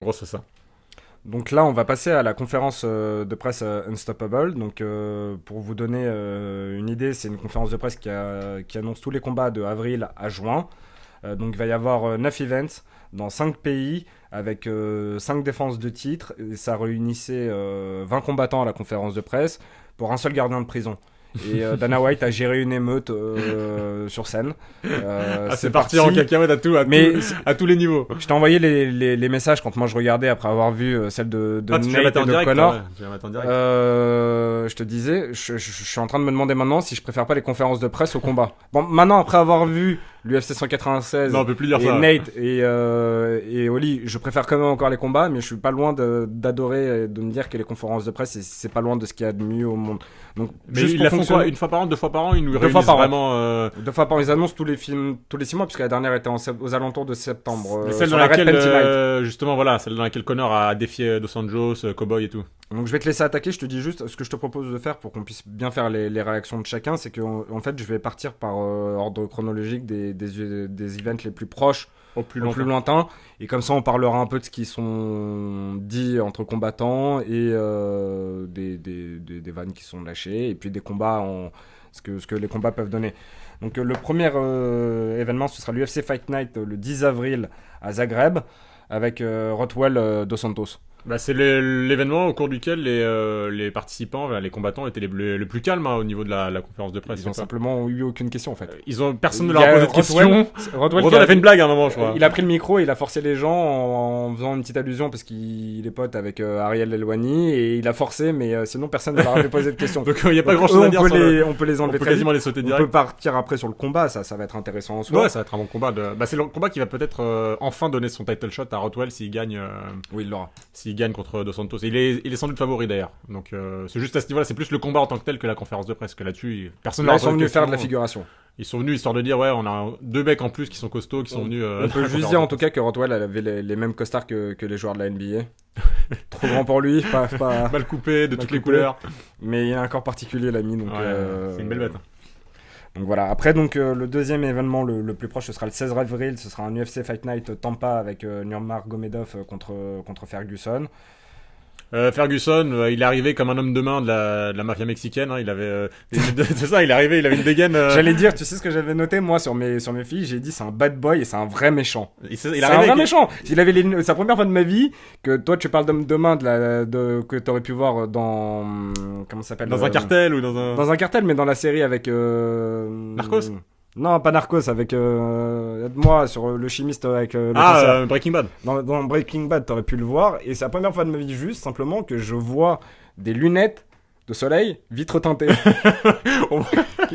gros, c'est ça. Donc là, on va passer à la conférence de presse Unstoppable. Donc pour vous donner une idée, c'est une conférence de presse qui annonce tous les combats de avril à juin. Donc il va y avoir 9 events dans 5 pays avec 5 défenses de titre. Et ça réunissait 20 combattants à la conférence de presse pour un seul gardien de prison. Et Dana White a géré une émeute sur scène. C'est parti en cacahuète à tous les niveaux. Je t'ai envoyé les messages quand moi je regardais après avoir vu celle de Tu Nate et de direct, Connor. ouais. Tu vas mettre en direct. Je te disais, je suis en train de me demander maintenant si je préfère pas les conférences de presse au combat. Bon, maintenant après avoir vu l'UFC 196 Non, on peut plus dire et ça. Nate et Oli, je préfère quand même encore les combats, mais je suis pas loin d'adorer et de me dire que les conférences de presse c'est pas loin de ce qu'il y a de mieux au monde. Donc Mais juste ils pour la font fonctionner- quoi? Une fois par an, 2 fois par an? Ils nous Deux réunissent fois par an. vraiment. 2 fois par an, ils annoncent tous les films tous les 6 mois, puisque la dernière était aux alentours de septembre. Mais celle sur dans la Red laquelle, Panty Night. justement, voilà, celle dans laquelle Connor a défié Dos Anjos, Cowboy et tout. Donc je vais te laisser attaquer, je te dis juste ce que je te propose de faire pour qu'on puisse bien faire les réactions de chacun, c'est qu'en fait je vais partir par ordre chronologique des events les plus proches Au plus au longtemps. plus lointain, et comme ça on parlera un peu de ce qui sont dits entre combattants et des vannes qui sont lâchées, et puis des combats, ce que les combats peuvent donner. Donc le premier événement, ce sera l'UFC Fight Night le 10 avril à Zagreb, avec Rothwell Dos Santos. Bah, c'est l'événement au cours duquel les participants, les combattants étaient les plus calmes au niveau de la conférence de presse. Ils ont simplement eu aucune question en fait. Personne ne Il leur y a posé de Rothwell- questions. Rothwell Rodon a fait une blague à un moment, je crois. Il a pris le micro, il a forcé les gens en faisant une petite allusion parce qu'il est pote avec Ariel Elwani, et il a forcé, mais sinon personne ne leur avait posé de questions. Donc il n'y a pas Donc, grand chose eux, à dire on peut les on enlever peut très vite. quasiment les sauter On direct. peut partir après sur le combat, ça va être intéressant en soi. Ouais, ça va être un bon combat. Bah, c'est le combat qui va peut-être enfin donner son title shot à Rothwell s'il gagne, Oui, il l'aura. contre Dos Santos. Il est sans doute favori d'ailleurs. Donc c'est juste à ce niveau-là, c'est plus le combat en tant que tel que la conférence de presse. Que là-dessus, personne Là, n'a ils sont venus faire de la questions. figuration. Ils sont venus histoire de dire ouais, on a 2 mecs en plus qui sont costauds, qui sont venus. On peut juste dire en tout cas que Rothwell elle avait les mêmes costards que les joueurs de la NBA. Trop grand pour lui, pas mal coupé de mal toutes les coupé. couleurs. Mais il y a un corps particulier l'ami, donc Ouais, c'est une belle bête. donc voilà. Après, donc le deuxième événement le plus proche, ce sera le 16 avril, ce sera un UFC Fight Night Tampa avec Nurmagomedov contre Ferguson. Ferguson, il est arrivé comme un homme de main de la mafia mexicaine. Hein. Il avait, c'est ça, il est arrivé, il avait une dégaine. J'allais dire, tu sais ce que j'avais noté moi sur mes filles, j'ai dit c'est un bad boy et c'est un vrai méchant. Il C'est est un arrivé vrai avec- méchant. Il avait c'est la première fois de ma vie que toi tu parles d'homme de main que t'aurais pu voir dans comment ça s'appelle dans un cartel ou dans un. Dans un cartel, mais dans la série avec Narcos. Non, pas Narcos, avec aide-moi sur le chimiste avec le cancer. Breaking Bad. Dans Breaking Bad, t'aurais pu le voir, et c'est la première fois de ma vie juste simplement que je vois des lunettes de soleil vitre teintées.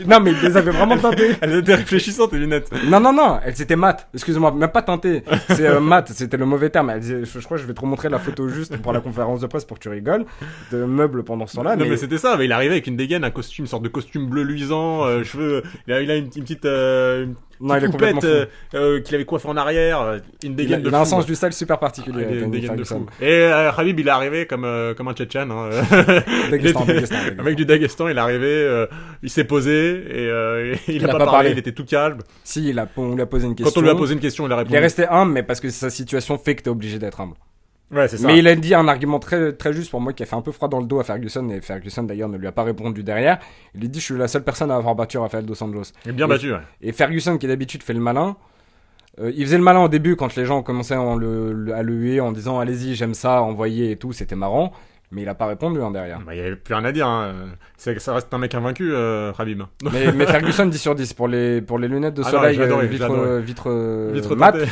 Non, mais il les avait vraiment teintées. Elles étaient réfléchissantes, tes lunettes. Non, elles étaient mates. Excuse-moi, même pas teintées. C'est mat, c'était le mauvais terme. Je crois que je vais te remontrer la photo juste pour la conférence de presse pour que tu rigoles. De meubles pendant ce temps-là. Non, mais c'était ça. Mais il est arrivé avec une dégaine, un costume, une sorte de costume bleu luisant, cheveux. Il a une petite. Non, il est coupette complètement fou. qu'il avait coiffé en arrière, une dégaine de Il a un fou. sens du style super particulier. Une Tony dégaine de Ferguson. fou. Et Khabib, il est arrivé comme un Tchétchène. Hein. Daghestan, Il était- Daghestan. Un mec du Daghestan, il est arrivé, il s'est posé et il a pas parlé, il était tout calme. Si, on lui a posé une question. Quand on lui a posé une question, il a Il répondu. est resté humble, mais parce que sa situation fait que t'es obligé d'être humble. Ouais, c'est ça. Mais il a dit un argument très, très juste pour moi qui a fait un peu froid dans le dos à Ferguson, et Ferguson d'ailleurs ne lui a pas répondu derrière. Il lui dit: je suis la seule personne à avoir battu Rafael Dos Anjos. Il est bien battu, ouais. Et Ferguson, qui d'habitude fait le malin, il faisait le malin au début quand les gens commençaient à le huer en disant allez-y, j'aime ça, envoyez et tout, c'était marrant. Mais il a pas répondu derrière. Bah, il y avait plus rien à dire. Hein. Ça reste un mec invaincu, Khabib. Mais Ferguson 10 sur 10 pour les lunettes de Ah non, soleil, j'ai adoré, j'ai adoré. vitre teintées.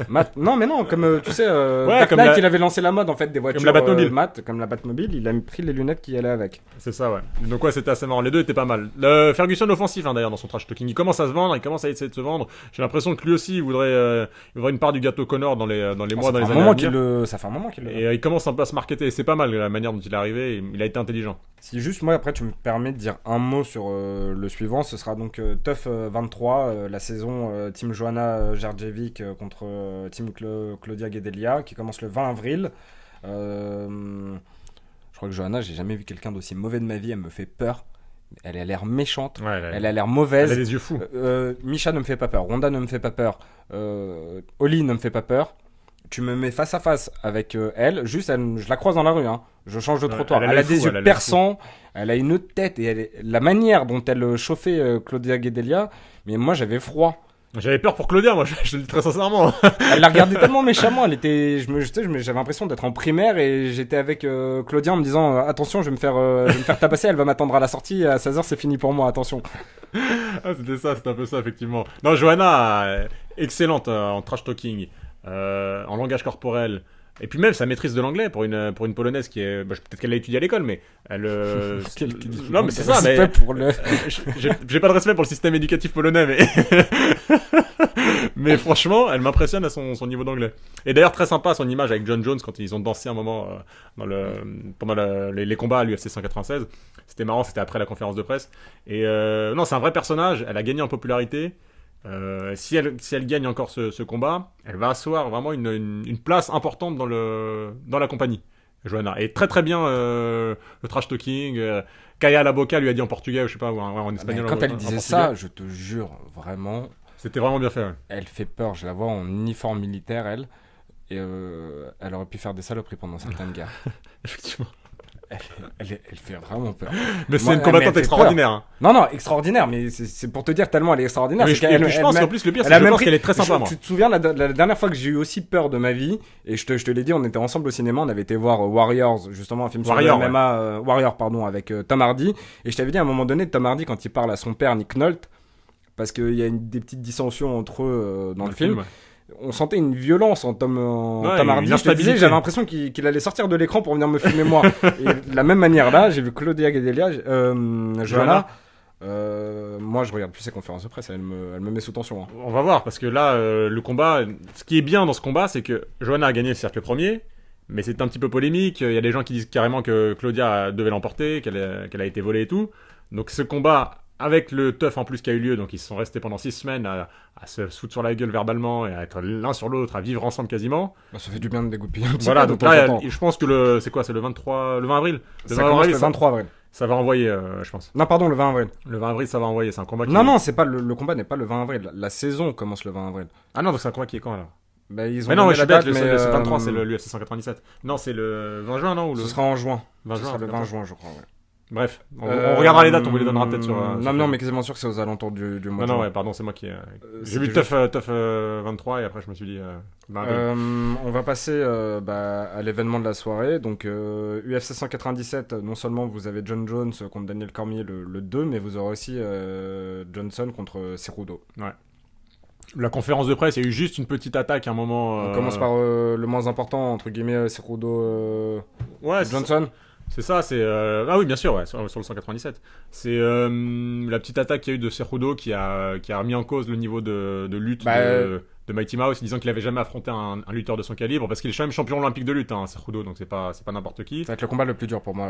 mat. Non, mais non, comme tu sais, Ouais, Dark comme Knight, la- il avait lancé la mode en fait des voitures la Batmobile. mat, comme la Batmobile, il a pris les lunettes qui allaient avec. C'est ça, ouais. Donc ouais, c'était assez marrant. Les deux étaient pas mal. Ferguson offensif, hein, d'ailleurs, dans son trash talking. Il commence à se vendre, il commence à essayer de se vendre. J'ai l'impression que lui aussi, il voudrait une part du gâteau Connor dans les mois, dans les années à venir. Ça fait un moment qu'il le. Et il commence un peu à se marketer. Et c'est pas mal la manière dont il est arrivé. Il a été intelligent. Si juste moi après tu me permets de dire un mot sur le suivant, ce sera donc TUF 23, la saison Team Joanna Jędrzejczyk contre Team Claudia Gadelha qui commence le 20 avril. Je crois que Joanna, j'ai jamais vu quelqu'un d'aussi mauvais de ma vie, elle me fait peur. Elle a l'air méchante, Ouais, elle a l'air elle mauvaise. a des yeux fous. Misha ne me fait pas peur, Ronda ne me fait pas peur, Oli ne me fait pas peur. tu me mets face à face avec elle, juste je la croise dans la rue, hein. Je change de trottoir. elle a Elle a l'œil des fou, yeux elle a l'œil perçants, elle a une tête et la manière dont elle chauffait Claudia Guedelia, mais moi j'avais froid. J'avais peur pour Claudia, moi, je le dis très sincèrement. Elle la regardait tellement méchamment, j'avais l'impression d'être en primaire et j'étais avec Claudia en me disant attention, je vais me faire tabasser, elle va m'attendre à la sortie, à 16h c'est fini pour moi, attention. Ah, c'était un peu ça, effectivement. Non, Johanna, excellente en trash talking, en langage corporel. Et puis même sa maîtrise de l'anglais pour une polonaise qui est, peut-être qu'elle l'a étudié à l'école, mais elle. Non, mais c'est ça. Mais pour le... j'ai pas de respect pour le système éducatif polonais, mais mais franchement, elle m'impressionne à son niveau d'anglais. Et d'ailleurs très sympa son image avec John Jones quand ils ont dansé un moment pendant les combats à l'UFC 196. C'était marrant, c'était après la conférence de presse. Et non, c'est un vrai personnage. Elle a gagné en popularité. Si elle gagne encore ce combat, elle va asseoir vraiment une place importante dans la compagnie. Johanna. Et très très bien le trash talking. Kaya Laboca lui a dit en portugais, je sais pas, ou en espagnol. Quand elle disait ça, je te jure, vraiment. C'était vraiment bien fait. Ouais. Elle fait peur. Je la vois en uniforme militaire, elle. Et elle aurait pu faire des saloperies pendant certaines guerres. Effectivement. Elle fait vraiment peur. Mais c'est une combattante extraordinaire. Hein. Non, extraordinaire, mais c'est pour te dire tellement elle est extraordinaire. Mais je pense qu'en plus, le pire, c'est que je pense qu'elle est très sympa. Tu te souviens, la dernière fois que j'ai eu aussi peur de ma vie, et je te l'ai dit, on était ensemble au cinéma, on avait été voir Warriors, justement, un film sur le MMA, Warrior, pardon, avec Tom Hardy. Et je t'avais dit à un moment donné, Tom Hardy, quand il parle à son père, Nick Nolte, parce qu'il y a des petites dissensions entre eux dans le film. On sentait une violence en Tom Hardy. Je te disais, j'avais l'impression qu'il allait sortir de l'écran pour venir me filmer moi. Et de la même manière là, j'ai vu Claudia Guedelia, Johanna. Moi, je regarde plus ses conférences de presse. Elle me met sous tension. Hein. On va voir parce que là, le combat. Ce qui est bien dans ce combat, c'est que Johanna a gagné le cercle premier, mais c'est un petit peu polémique. Il y a des gens qui disent carrément que Claudia devait l'emporter, qu'elle a été volée et tout. Donc ce combat, avec le teuf en plus qui a eu lieu, donc ils se sont restés pendant 6 semaines à se foutre sur la gueule verbalement et à être l'un sur l'autre, à vivre ensemble quasiment. Ça fait du bien de dégoupiller un petit voilà, peu. Donc là, je pense que c'est le 20 avril. Ça commence le 23 avril. Ça va envoyer, je pense. Non, pardon, le 20 avril. Le 20 avril, ça va envoyer. C'est un combat qui... Non, c'est pas le combat n'est pas le 20 avril. La saison commence le 20 avril. Ah non, donc c'est un combat qui est quand alors? Ils ont mais non, je suis bête, le 23, c'est l'UFC 197. Non, c'est le 20 juin, non ou Ce sera en juin. Ce sera le 20 juin, je crois, ouais. Bref, on regardera les dates, on vous les donnera peut-être sur... non, mais quasiment sûr que c'est aux alentours du mois. Non, ouais, pardon, c'est moi qui... J'ai vu Tough 23 et après je me suis dit... on va passer à l'événement de la soirée. Donc, UFC 197, non seulement vous avez John Jones contre Daniel Cormier le 2, mais vous aurez aussi Johnson contre Cejudo. Ouais. La conférence de presse, il y a eu juste une petite attaque à un moment... On commence par le moins important, entre guillemets, Cejudo Johnson. C'est ça, c'est... Ah oui, bien sûr, ouais, sur le 197. C'est la petite attaque qu'il y a eu de Cejudo qui a remis en cause le niveau de lutte de Mighty Mouse, disant qu'il avait jamais affronté un lutteur de son calibre, parce qu'il est quand même champion olympique de lutte, hein, Cejudo, donc c'est pas n'importe qui. Ça va être le combat le plus dur pour moi.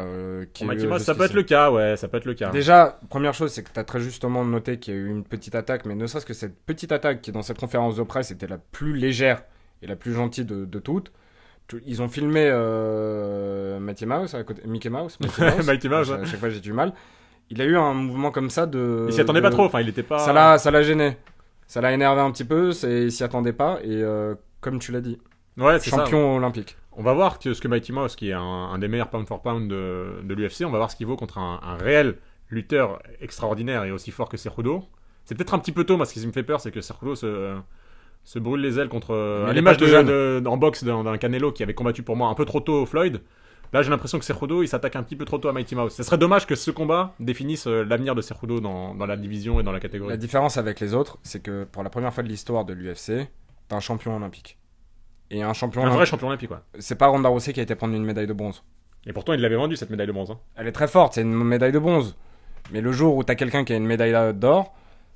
Pour Mighty Mouse, ça peut être le cas, ouais, ça peut être le cas. Déjà, première chose, c'est que tu as très justement noté qu'il y a eu une petite attaque, mais ne serait-ce que cette petite attaque qui, dans cette conférence de presse, était la plus légère et la plus gentille de toutes. Ils ont filmé Mickey Mouse, Mickey Mouse. Mighty Mouse, à chaque fois j'ai du mal. Il a eu un mouvement comme ça de... Il s'y attendait pas trop, enfin il était pas... Ça l'a gêné. Ça l'a énervé un petit peu, il s'y attendait pas, et comme tu l'as dit, ouais, c'est champion olympique. On va voir ce que Mighty Mouse, qui est un des meilleurs pound for pound de l'UFC, on va voir ce qu'il vaut contre un réel lutteur extraordinaire et aussi fort que Cejudo. C'est peut-être un petit peu tôt, moi ce qui me fait peur, c'est que Cejudo se brûle les ailes contre... à l'image en boxe d'un Canelo qui avait combattu pour moi un peu trop tôt Floyd. Là, j'ai l'impression que Cejudo, il s'attaque un petit peu trop tôt à Mighty Mouse. Ce serait dommage que ce combat définisse l'avenir de Cejudo dans la division et dans la catégorie. La différence avec les autres, c'est que pour la première fois de l'histoire de l'UFC, t'as un champion olympique. Et un vrai champion olympique, quoi. C'est pas Ronda Rousey qui a été prendre une médaille de bronze. Et pourtant, il l'avait vendu, cette médaille de bronze. Hein. Elle est très forte, c'est une médaille de bronze. Mais le jour où t'as quelqu'un qui a une médaille d'or,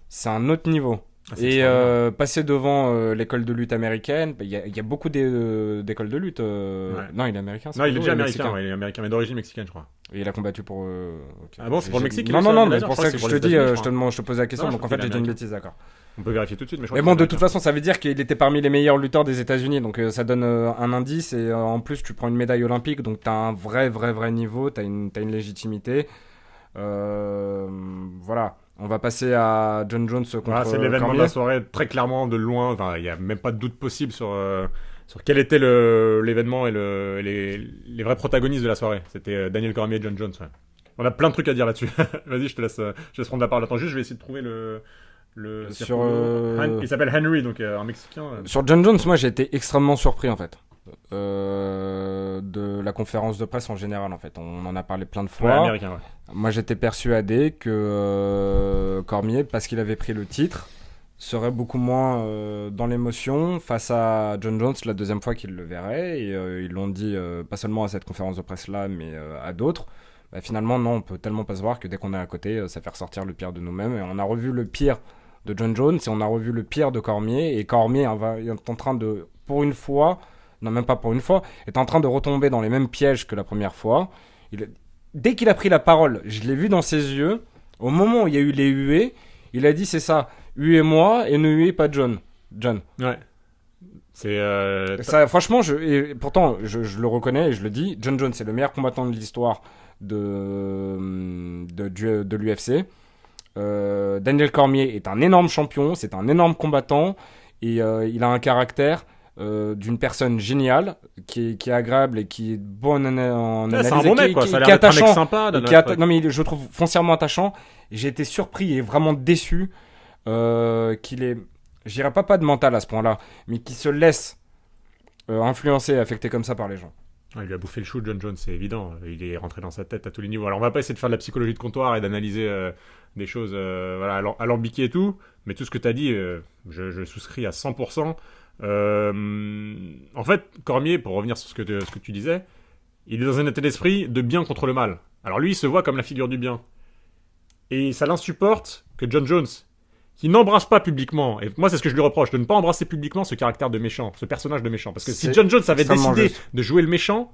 c'est un autre niveau. Et passer devant l'école de lutte américaine, il y a beaucoup d'écoles de lutte. Ouais. Non, il est américain. Non, il est déjà américain, ouais, il est américain, mais d'origine mexicaine, je crois. Et il a combattu pour. Okay. Ah bon, c'est pour le Mexique? Non, mais c'est pour ça que je te dis, je te posais la question, donc en fait j'ai dit une bêtise, d'accord. On peut vérifier tout de suite, mais je crois Mais bon, de toute façon, ça veut dire qu'il était parmi les meilleurs lutteurs des États-Unis, donc ça donne un indice, et en plus, tu prends une médaille olympique, donc t'as un vrai niveau, t'as une légitimité. Voilà. On va passer à John Jones contre c'est l'événement de la soirée, très clairement, de loin. Enfin, il n'y a même pas de doute possible sur sur quel était l'événement et les vrais protagonistes de la soirée. C'était Daniel Cormier et John Jones. Ouais. On a plein de trucs à dire là-dessus. Vas-y, je te laisse prendre la parole. Attends, juste, je vais essayer de trouver il s'appelle Henry, donc un Mexicain. Sur John Jones, moi j'ai été extrêmement surpris en fait. De la conférence de presse en général en fait. On en a parlé plein de fois. Ouais, américain, ouais. Moi j'étais persuadé que Cormier, parce qu'il avait pris le titre, serait beaucoup moins dans l'émotion face à John Jones la deuxième fois qu'il le verrait. Et ils l'ont dit pas seulement à cette conférence de presse là, mais à d'autres. Bah, finalement non, on peut tellement pas se voir que dès qu'on est à côté, ça fait ressortir le pire de nous-mêmes. Et on a revu le pire de John Jones et on a revu le pire de Cormier. Et Cormier est en train de, pour une fois, non même pas pour une fois, est en train de retomber dans les mêmes pièges que la première fois. Dès qu'il a pris la parole, je l'ai vu dans ses yeux, au moment où il y a eu les huées, il a dit c'est ça, huez-moi et ne huez pas John. Ouais. C'est ça, franchement, pourtant je le reconnais et je le dis, John Jones c'est le meilleur combattant de l'histoire de l'UFC. Daniel Cormier est un énorme champion, c'est un énorme combattant et il a un caractère d'une personne géniale qui est agréable et qui est bonne en analyse. C'est un bon mec, quoi. Ça a l'air qui est d'être un mec attachant, sympa. non mais je le trouve foncièrement attachant. J'ai été surpris et vraiment déçu qu'il est, je dirais pas de mental à ce point-là, mais qui se laisse influencer et affecter comme ça par les gens. Il lui a bouffé le chou, John Jones, c'est évident. Il est rentré dans sa tête à tous les niveaux. Alors on va pas essayer de faire de la psychologie de comptoir et d'analyser des choses voilà, alambiquées et tout, mais tout ce que tu as dit, je souscris à 100%. En fait, Cormier, pour revenir sur ce que tu disais, il est dans un état d'esprit de bien contre le mal. Alors lui, il se voit comme la figure du bien. Et ça l'insupporte que John Jones, qui n'embrasse pas publiquement, et moi c'est ce que je lui reproche, de ne pas embrasser publiquement ce caractère de méchant, ce personnage de méchant. Parce que si John Jones avait décidé de jouer le méchant,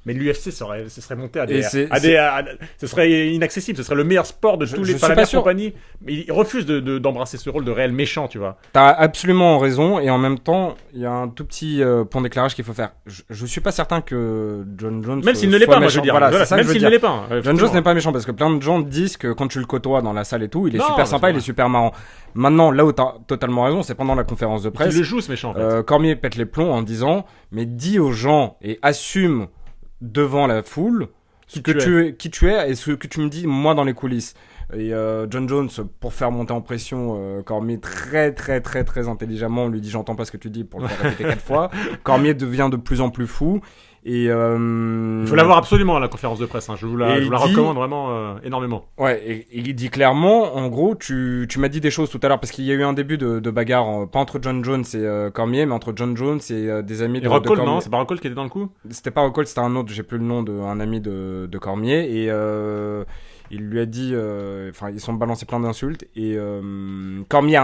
mais l'UFC ce serait monté ce serait inaccessible, ce serait le meilleur sport de tous les pas la meilleure compagnie. Mais il refuse d'embrasser ce rôle de réel méchant, tu vois. T'as absolument raison, et en même temps, il y a un tout petit point d'éclairage qu'il faut faire. Je suis pas certain que John Jones même s'il ne l'est pas, moi je veux dire. Voilà, même s'il ne l'est pas. John Jones n'est pas méchant parce que plein de gens disent que quand tu le côtoies dans la salle et tout, il est super sympa, il est super marrant. Maintenant, là où t'as totalement raison, c'est pendant la conférence de presse. Il le joue ce méchant. En fait. Cormier pète les plombs en disant, mais dis aux gens et assume devant la foule qui tu es et ce que tu me dis moi dans les coulisses. Et John Jones, pour faire monter en pression Cormier très très très très intelligemment, lui dit j'entends pas ce que tu dis pour le faire répéter 4 fois. Cormier devient de plus en plus fou. Et il faut la voir absolument à la conférence de presse, hein. Je vous la recommande vraiment énormément. Ouais, et il dit clairement, en gros, tu m'as dit des choses tout à l'heure, parce qu'il y a eu un début de bagarre, pas entre John Jones et Cormier, mais entre John Jones et des amis de Rockhold, Cormier. Non, c'est pas Rockhold qui était dans le coup. C'était pas Rockhold, c'était un autre, j'ai plus le nom d'un ami de Cormier, et il lui a dit, enfin ils sont balancés plein d'insultes, et Cormier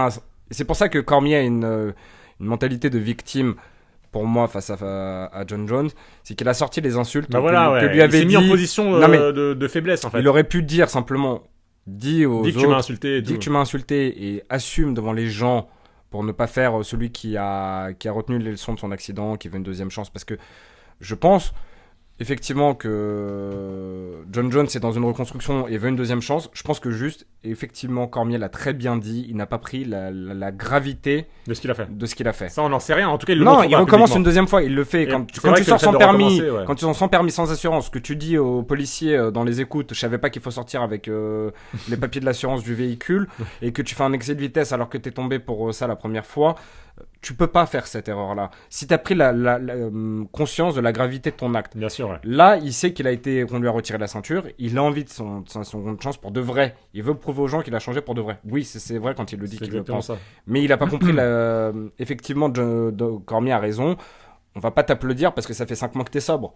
c'est pour ça que Cormier a une mentalité de victime pour moi face à John Jones, c'est qu'il a sorti les insultes que lui avait dit. Il s'est mis en position de faiblesse en fait. Il aurait pu dire simplement dis que tu m'as insulté, dis que tu m'as insulté et assume devant les gens pour ne pas faire celui qui a retenu les leçons de son accident, qui veut une deuxième chance, parce que je pense effectivement que John Jones est dans une reconstruction et veut une deuxième chance. Je pense que juste, effectivement, Cormier l'a très bien dit, il n'a pas pris la gravité de ce qu'il a fait. Ça, on n'en sait rien. En tout cas, il recommence une deuxième fois. Il le fait quand tu sors sans permis, quand tu sors sans permis, sans assurance, que tu dis aux policiers dans les écoutes, je savais pas qu'il faut sortir avec les papiers de l'assurance du véhicule, et que tu fais un excès de vitesse alors que t'es tombé pour ça la première fois. Tu peux pas faire cette erreur-là. Si t'as pris la conscience de la gravité de ton acte. Bien sûr, ouais. Là, il sait qu'on lui a retiré la ceinture. Il a envie de son chance pour de vrai. Il veut prouver aux gens qu'il a changé pour de vrai. Oui, c'est vrai quand il le dit qu'il le pense. Mais il a pas compris effectivement, Cormier a raison. On va pas t'applaudir parce que ça fait 5 mois que t'es sobre.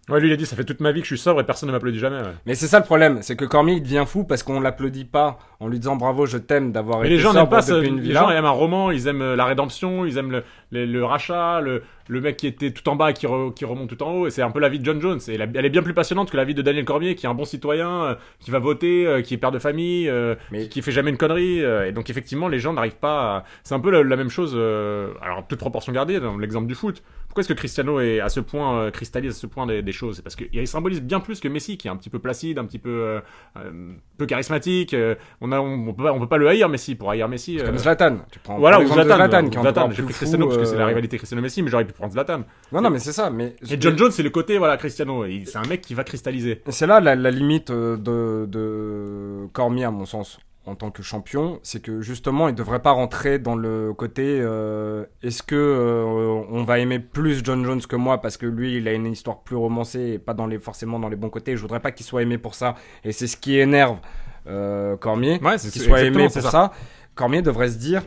Ouais, lui il a dit ça fait toute ma vie que je suis sobre et personne ne m'applaudit jamais. Ouais. Mais c'est ça le problème, c'est que Cormier il devient fou parce qu'on l'applaudit pas en lui disant bravo, je t'aime d'avoir été sobre depuis une vie. Les gens aiment un roman, ils aiment la rédemption, ils aiment le rachat, le mec qui était tout en bas et qui remonte tout en haut. Et c'est un peu la vie de John Jones. Et elle est bien plus passionnante que la vie de Daniel Cormier, qui est un bon citoyen, qui va voter, qui est père de famille, qui fait jamais une connerie. Et donc effectivement, les gens n'arrivent pas à... C'est un peu la même chose, alors toute proportion gardée, dans l'exemple du foot. Pourquoi est-ce que Cristiano est à ce point, cristallise à ce point des des choses, c'est parce qu'il symbolise bien plus que Messi, qui est un petit peu placide, un petit peu charismatique. On peut pas le haïr, Messi. Pour haïr Messi, comme Zlatan. Tu prends voilà, ou Zlatan, qui est Zlatan. encore J'ai plus pris fou, Cristiano parce que c'est la rivalité Cristiano-Messi, mais j'aurais pu prendre Zlatan. Non, mais c'est ça. Mais et John Jones, c'est le côté, voilà, Cristiano. C'est un mec qui va cristalliser. C'est là la limite de Cormier, à mon sens, en tant que champion, c'est que justement, il devrait pas rentrer dans le côté est-ce que on va aimer plus John Jones que moi parce que lui, il a une histoire plus romancée et pas forcément dans les bons côtés. Je voudrais pas qu'il soit aimé pour ça, et c'est ce qui énerve Cormier, qu'il soit aimé pour ça. Cormier devrait se dire,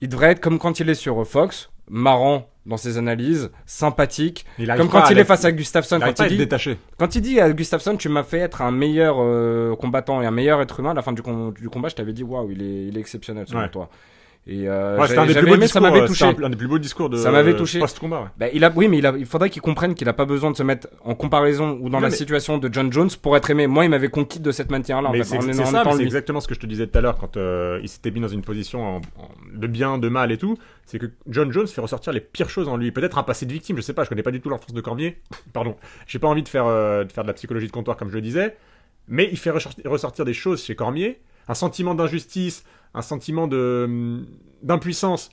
il devrait être comme quand il est sur Fox, marrant dans ses analyses, sympathique, comme quand il est face à Gustafsson, quand il dit à Gustafsson, tu m'as fait être un meilleur combattant et un meilleur être humain. À la fin du combat, je t'avais dit waouh, il est exceptionnel selon toi. Et c'était un des plus beaux discours, ça m'avait touché. Un des plus beaux discours de ça m'avait touché post-combat. Bah, il faudrait qu'il comprenne qu'il a pas besoin de se mettre en comparaison ou dans la situation de John Jones pour être aimé. Moi, il m'avait conquis de cette manière-là. C'est exactement ce que je te disais tout à l'heure quand il s'était mis dans une position de bien, de mal et tout. C'est que John Jones fait ressortir les pires choses en lui. Peut-être un passé de victime, je sais pas, je connais pas du tout l'enfance de Cormier. Pardon, j'ai pas envie de faire de la psychologie de comptoir comme je le disais, mais il fait ressortir des choses chez Cormier, un sentiment d'injustice, un sentiment d'impuissance.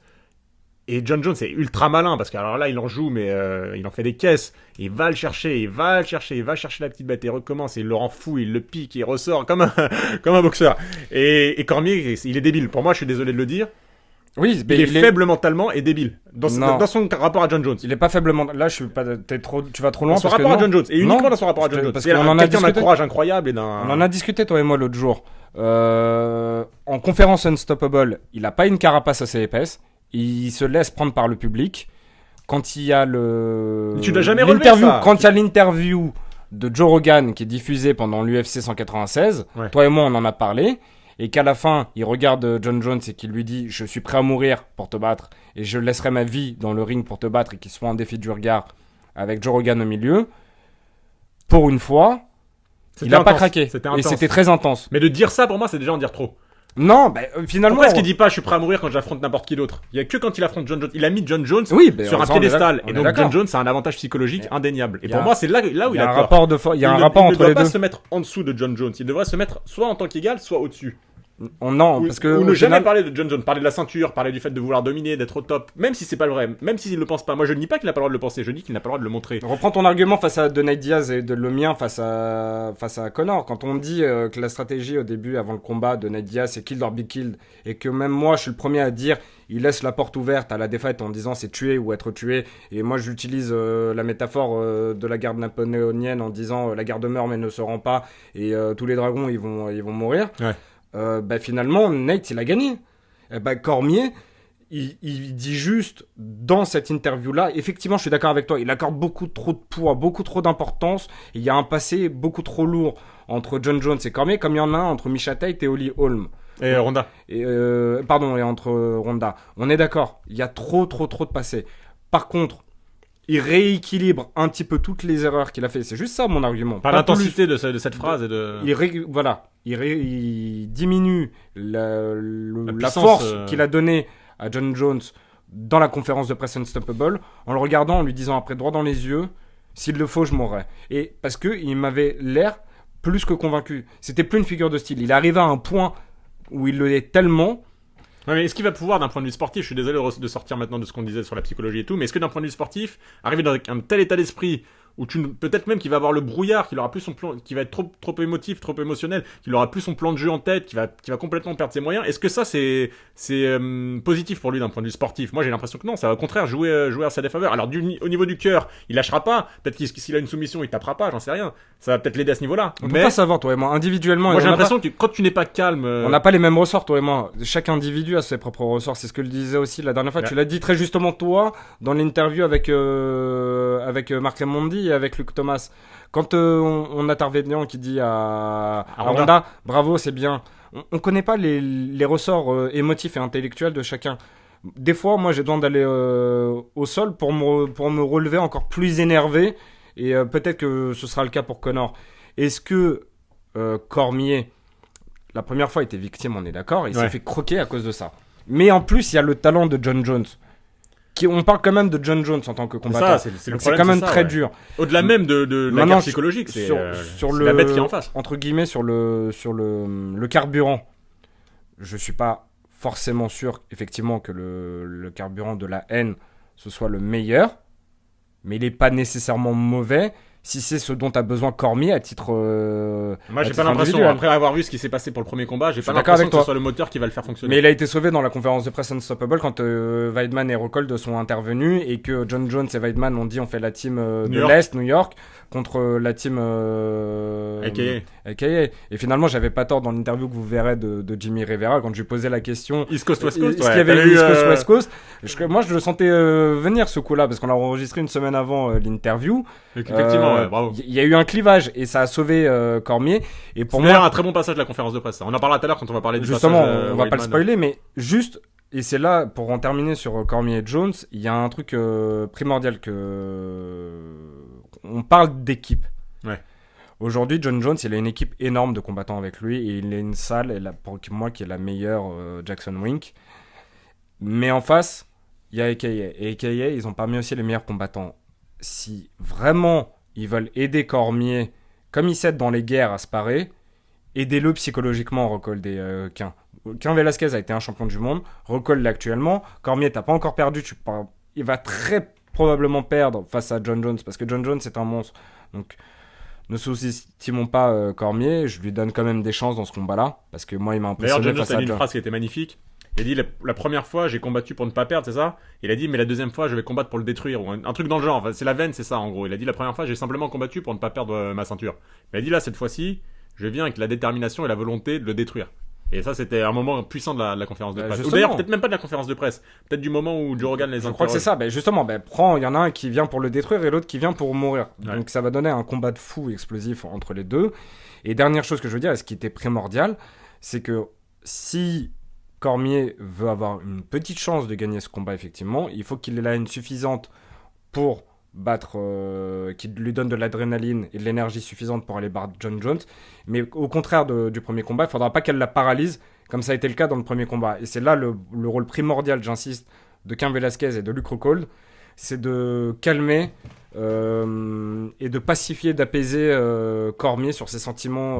Et John Jones est ultra malin parce que alors là il en joue mais il en fait des caisses, il va le chercher, il va chercher la petite bête et il recommence et il le rend fou, il le pique, il ressort comme un boxeur. Et Cormier, il est débile. Pour moi, je suis désolé de le dire. Oui, il est faible mentalement et débile dans son rapport à John Jones. Il est pas faiblement. Là, tu vas trop loin. Dans son rapport à John Jones et uniquement dans son rapport à John Jones. Parce qu'on en a discuté. Quelqu'un d'un courage incroyable et on en a discuté toi et moi l'autre jour. En conférence Unstoppable, il a pas une carapace assez épaisse. Il se laisse prendre par le public. Quand il y a tu l'as jamais relevé ça. Quand il y a l'interview de Joe Rogan qui est diffusée pendant l'UFC 196, toi et moi on en a parlé. Et qu'à la fin, il regarde John Jones et qu'il lui dit « Je suis prêt à mourir pour te battre et je laisserai ma vie dans le ring pour te battre » et qu'il soit un défi du regard avec Joe Rogan au milieu. Pour une fois, il n'a pas craqué. Et c'était très intense. Mais de dire ça, pour moi, c'est déjà en dire trop. Non, finalement... Pourquoi est-ce qu'il dit pas « Je suis prêt à mourir quand j'affronte n'importe qui d'autre » Il y a que quand il affronte John Jones. Il a mis John Jones sur un piédestal. Et donc John Jones a un avantage psychologique indéniable. Et pour moi, c'est là où il a tort. Il y a un rapport entre les deux. Il ne doit pas se mettre en dessous de John Jones. Il devrait se mettre soit en tant qu'égal, soit au-dessus. Ou ne jamais parler de John Jones, parler de la ceinture, parler du fait de vouloir dominer, d'être au top, même si c'est pas le vrai, même s'il le pense pas. Moi je ne dis pas qu'il n'a pas le droit de le penser, je dis qu'il n'a pas le droit de le montrer. Reprends ton argument face à Nate Diaz et le mien face à Conor. Quand on dit que la stratégie au début, avant le combat de Nate Diaz, c'est kill or be killed, et que même moi je suis le premier à dire il laisse la porte ouverte à la défaite en disant c'est tuer ou être tué, et moi j'utilise la métaphore de la garde napoléonienne en disant la garde meurt mais ne se rend pas, et tous les dragons ils vont mourir. Ouais. Finalement, Nate, il a gagné. Cormier, il dit juste dans cette interview-là, effectivement, je suis d'accord avec toi, il accorde beaucoup trop de poids, beaucoup trop d'importance. Il y a un passé beaucoup trop lourd entre John Jones et Cormier, comme il y en a un entre Miesha Tate et Holly Holm. Et Ronda. Et entre Ronda. On est d'accord, il y a trop de passé. Par contre, il rééquilibre un petit peu toutes les erreurs qu'il a fait. C'est juste ça mon argument. Par l'intensité de cette phrase et de... Il diminue la force qu'il a donnée à John Jones dans la conférence de presse Unstoppable en le regardant, en lui disant après droit dans les yeux, s'il le faut, je mourrai. Et parce qu'il m'avait l'air plus que convaincu. C'était plus une figure de style. Il arrive à un point où il le est tellement... Ouais, mais est-ce qu'il va pouvoir, d'un point de vue sportif, je suis désolé de sortir maintenant de ce qu'on disait sur la psychologie et tout, mais est-ce que d'un point de vue sportif, arriver dans un tel état d'esprit où peut-être même qu'il va avoir le brouillard, qu'il aura plus son plan, qu'il va être trop émotif, trop émotionnel, qu'il aura plus son plan de jeu en tête, qu'il va complètement perdre ses moyens. Est-ce que ça c'est positif pour lui d'un point de vue sportif? Moi j'ai l'impression que non, ça va au contraire jouer à sa défaveur. Alors au niveau du cœur, il lâchera pas. Peut-être s'il a une soumission, il tapera pas, j'en sais rien. Ça va peut-être l'aider à ce niveau-là. On peut pas savoir toi et moi individuellement. Moi j'ai l'impression que quand tu n'es pas calme, on n'a pas les mêmes ressorts toi et moi. Chaque individu a ses propres ressorts. C'est ce que je disais aussi la dernière fois. Ouais. Tu l'as dit très justement toi dans l'interview avec Marc Raimondi et avec Luc Thomas. Quand on a Tarvédian qui dit à Ronda, bravo, c'est bien. On connaît pas les ressorts émotifs et intellectuels de chacun. Des fois, moi, j'ai besoin d'aller au sol pour me relever encore plus énervé. Et peut-être que ce sera le cas pour Conor. Est-ce que Cormier, la première fois, était victime, on est d'accord, il s'est fait croquer à cause de ça. Mais en plus, il y a le talent de John Jones. on parle quand même de John Jones en tant que combattant. Ça, c'est le donc c'est problème, quand même c'est ça, très ouais. dur. Au-delà même de la Maintenant, guerre psychologique, c'est sur la bête qui est en face. Entre guillemets, sur le carburant, je suis pas forcément sûr, effectivement, que le carburant de la haine, ce soit le meilleur, mais il n'est pas nécessairement mauvais. Si c'est ce dont a besoin Cormier à titre Moi, j'ai titre pas l'impression, individuel. après avoir vu ce qui s'est passé pour le premier combat, j'ai suis pas d'accord l'impression avec que ce toi. soit le moteur qui va le faire fonctionner. Mais il a été sauvé dans la conférence de presse Unstoppable quand Weidman et Rockhold sont intervenus et que John Jones et Weidman ont dit on fait la team de York. l'Est, New York, contre la team AKA. Et finalement, j'avais pas tort dans l'interview que vous verrez de Jimmy Rivera quand je lui posais la question East Coast, West Coast, est-ce qu'il y avait East Coast, West Coast. Moi, je le sentais venir ce coup-là parce qu'on a enregistré une semaine avant l'interview. Effectivement, ouais, bravo. Il y a eu un clivage et ça a sauvé Cormier. Et pour C'est d'ailleurs moi, un très bon passage de la conférence de presse. Ça. On en parlera tout à l'heure quand on va parler du justement, passage. on va pas le Weidman. spoiler, mais juste, et c'est là, pour en terminer sur Cormier et Jones, il y a un truc primordial on parle d'équipe. Ouais. Aujourd'hui, John Jones, il a une équipe énorme de combattants avec lui et il a une salle, pour moi, qui est la meilleure, Jackson Wink. Mais en face, il y a AKA. Et AKA, ils ont parmi aussi les meilleurs combattants. Si vraiment ils veulent aider Cormier, comme il s'aide dans les guerres à se parer, aidez-le psychologiquement, Rockhold et Cain. Cain Velasquez a été un champion du monde, Rockhold l'est actuellement. Cormier, t'as pas encore perdu, il va très probablement perdre face à John Jones parce que John Jones c'est un monstre. Donc ne sous-estimons pas Cormier, je lui donne quand même des chances dans ce combat-là parce que moi il m'a D'ailleurs, impressionné John Jones face a à dit une John. phrase qui était magnifique. Il a dit la première fois j'ai combattu pour ne pas perdre, c'est ça. Il a dit mais la deuxième fois je vais combattre pour le détruire ou un truc dans le genre. Enfin, c'est la veine, c'est ça en gros. Il a dit la première fois j'ai simplement combattu pour ne pas perdre ma ceinture. Mais il a dit là cette fois-ci je viens avec la détermination et la volonté de le détruire. Et ça c'était un moment puissant de la conférence de presse. Ou Justement. d'ailleurs peut-être même pas de la conférence de presse, peut-être du moment où Joe Rogan les Je crois que c'est ça. Justement, il y en a un qui vient pour le détruire et l'autre qui vient pour mourir. Ouais. Donc ça va donner un combat de fou explosif entre les deux. Et dernière chose que je veux dire, et ce qui était primordial, c'est que si Cormier veut avoir une petite chance de gagner ce combat, effectivement, il faut qu'il ait la haine suffisante pour battre, qui lui donne de l'adrénaline et de l'énergie suffisante pour aller battre John Jones. Mais au contraire du premier combat, il ne faudra pas qu'elle la paralyse, comme ça a été le cas dans le premier combat. Et c'est là le rôle primordial, j'insiste, de Cain Velasquez et de Luke Rockhold, c'est de calmer et de pacifier, d'apaiser Cormier sur ses sentiments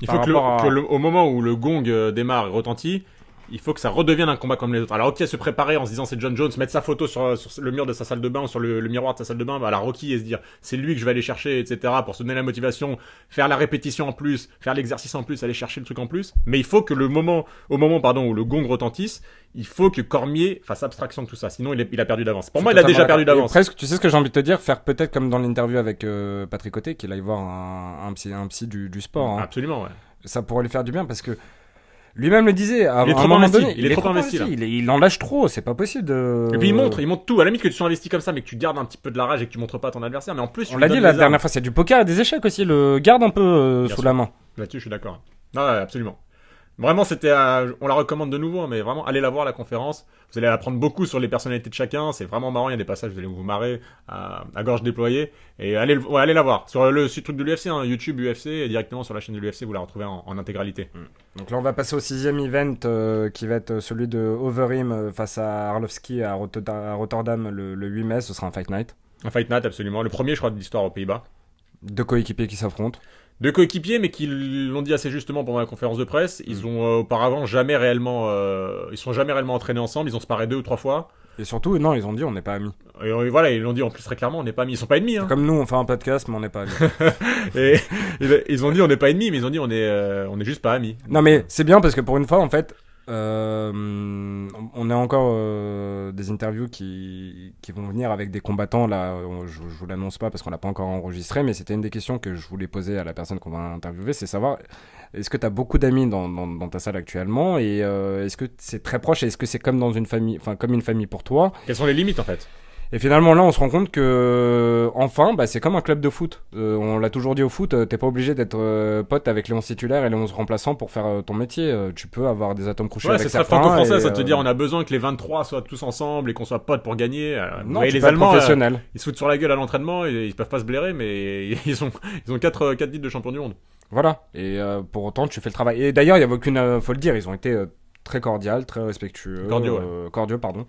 Il par faut rapport au moment où le gong démarre et retentit, il faut que ça redevienne un combat comme les autres. Alors ok, se préparer en se disant c'est John Jones, mettre sa photo sur le mur de sa salle de bain ou sur le miroir de sa salle de bain, à la Rocky et se dire c'est lui que je vais aller chercher, etc. pour se donner la motivation, faire la répétition en plus, faire l'exercice en plus, aller chercher le truc en plus. Mais il faut que au moment où le gong retentisse, il faut que Cormier fasse abstraction de tout ça. Sinon il a perdu d'avance. Pour moi il a déjà perdu d'avance. Presque, tu sais ce que j'ai envie de te dire, faire peut-être comme dans l'interview avec Patrick Côté, qu'il aille voir un psy du sport. Hein. Absolument, ouais. Ça pourrait lui faire du bien parce que lui-même le disait, à Il est un trop moment investi. donné, Il est trop investi, là. Il en lâche trop, c'est pas possible de... Et puis il montre tout. À la limite que tu sois investi comme ça, mais que tu gardes un petit peu de la rage et que tu montres pas à ton adversaire. Mais en plus, tu On lui l'a dit donnes la des dernière armes. fois, c'est du poker et des échecs aussi, le garde un peu Bien sous sûr. la main. Là-dessus, je suis d'accord. Ouais, absolument. Vraiment, on la recommande de nouveau, hein, mais vraiment, allez la voir, la conférence. Vous allez apprendre beaucoup sur les personnalités de chacun. C'est vraiment marrant. Il y a des passages, vous allez vous marrer à gorge déployée. Et allez la voir. Sur le truc de l'UFC, hein, YouTube UFC, et directement sur la chaîne de l'UFC, vous la retrouvez en intégralité. Donc là, on va passer au 6e event qui va être celui de Overeem face à Arlovski à Rotterdam le 8 mai. Ce sera un Fight Night. Un Fight Night, absolument. Le premier, je crois, de l'histoire aux Pays-Bas. Deux coéquipiers qui s'affrontent. Deux coéquipiers, mais qui l'ont dit assez justement pendant la conférence de presse. Ils ont auparavant jamais réellement, ils sont jamais réellement entraînés ensemble. Ils ont se paré 2 ou 3 fois. Et surtout, non, ils ont dit on n'est pas amis. Et voilà, ils l'ont dit en plus très clairement, on n'est pas amis. Ils sont pas ennemis. Hein. Comme nous, on fait un podcast, mais on n'est pas amis. Et ils ont dit on n'est pas ennemis, mais ils ont dit on est juste pas amis. Non, mais c'est bien parce que pour une fois, en fait, on a encore des interviews qui vont venir avec des combattants. Là, je vous l'annonce pas parce qu'on l'a pas encore enregistré, mais c'était une des questions que je voulais poser à la personne qu'on va interviewer, c'est savoir est-ce que tu as beaucoup d'amis dans ta salle actuellement et est-ce que c'est très proche et est-ce que c'est comme dans une famille, enfin comme une famille pour toi. Quelles sont les limites en fait? Et finalement là on se rend compte que enfin c'est comme un club de foot, on l'a toujours dit au foot, t'es pas obligé d'être pote avec les 11 titulaires et les 11 remplaçants pour faire ton métier, tu peux avoir des atomes crochus avec c'est certains. très franco-français, ça et, te dire on a besoin que les 23 soient tous ensemble et qu'on soit potes pour gagner. non, voyez, tu les peux être Allemands, professionnel. ils se foutent sur la gueule à l'entraînement et ils peuvent pas se blairer, mais ils ont 4 titres de champion du monde. Voilà, et pour autant tu fais le travail. Et d'ailleurs il y avait aucune, faut le dire, ils ont été très cordiaux, très respectueux, Cordiaux, cordiaux pardon.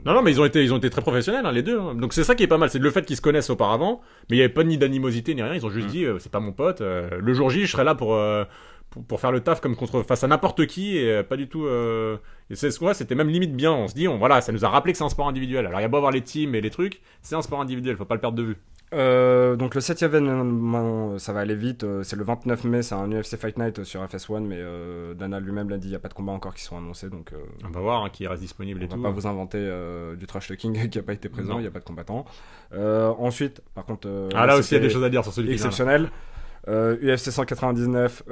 Non, mais ils ont été très professionnels, hein, les deux. Hein. Donc c'est ça qui est pas mal, c'est le fait qu'ils se connaissent auparavant, mais il n'y avait pas ni d'animosité ni rien. Ils ont juste dit, c'est pas mon pote. Le jour J, je serai là pour faire le taf comme face à n'importe qui et pas du tout. Et c'était même limite bien. On se dit, voilà, ça nous a rappelé que c'est un sport individuel. Alors il y a beau avoir les teams et les trucs, c'est un sport individuel, faut pas le perdre de vue. Donc le 7e événement, ça va aller vite, c'est le 29 mai, c'est un UFC Fight Night sur FS1, mais Dana lui-même l'a dit, il n'y a pas de combats encore qui sont annoncés, donc on va voir qui reste disponible et tout. On va pas vous inventer du trash talking qui n'a pas été présent, il n'y a pas de combattants. Ensuite, par contre... là aussi il y a des choses à dire sur celui exceptionnel. UFC 199,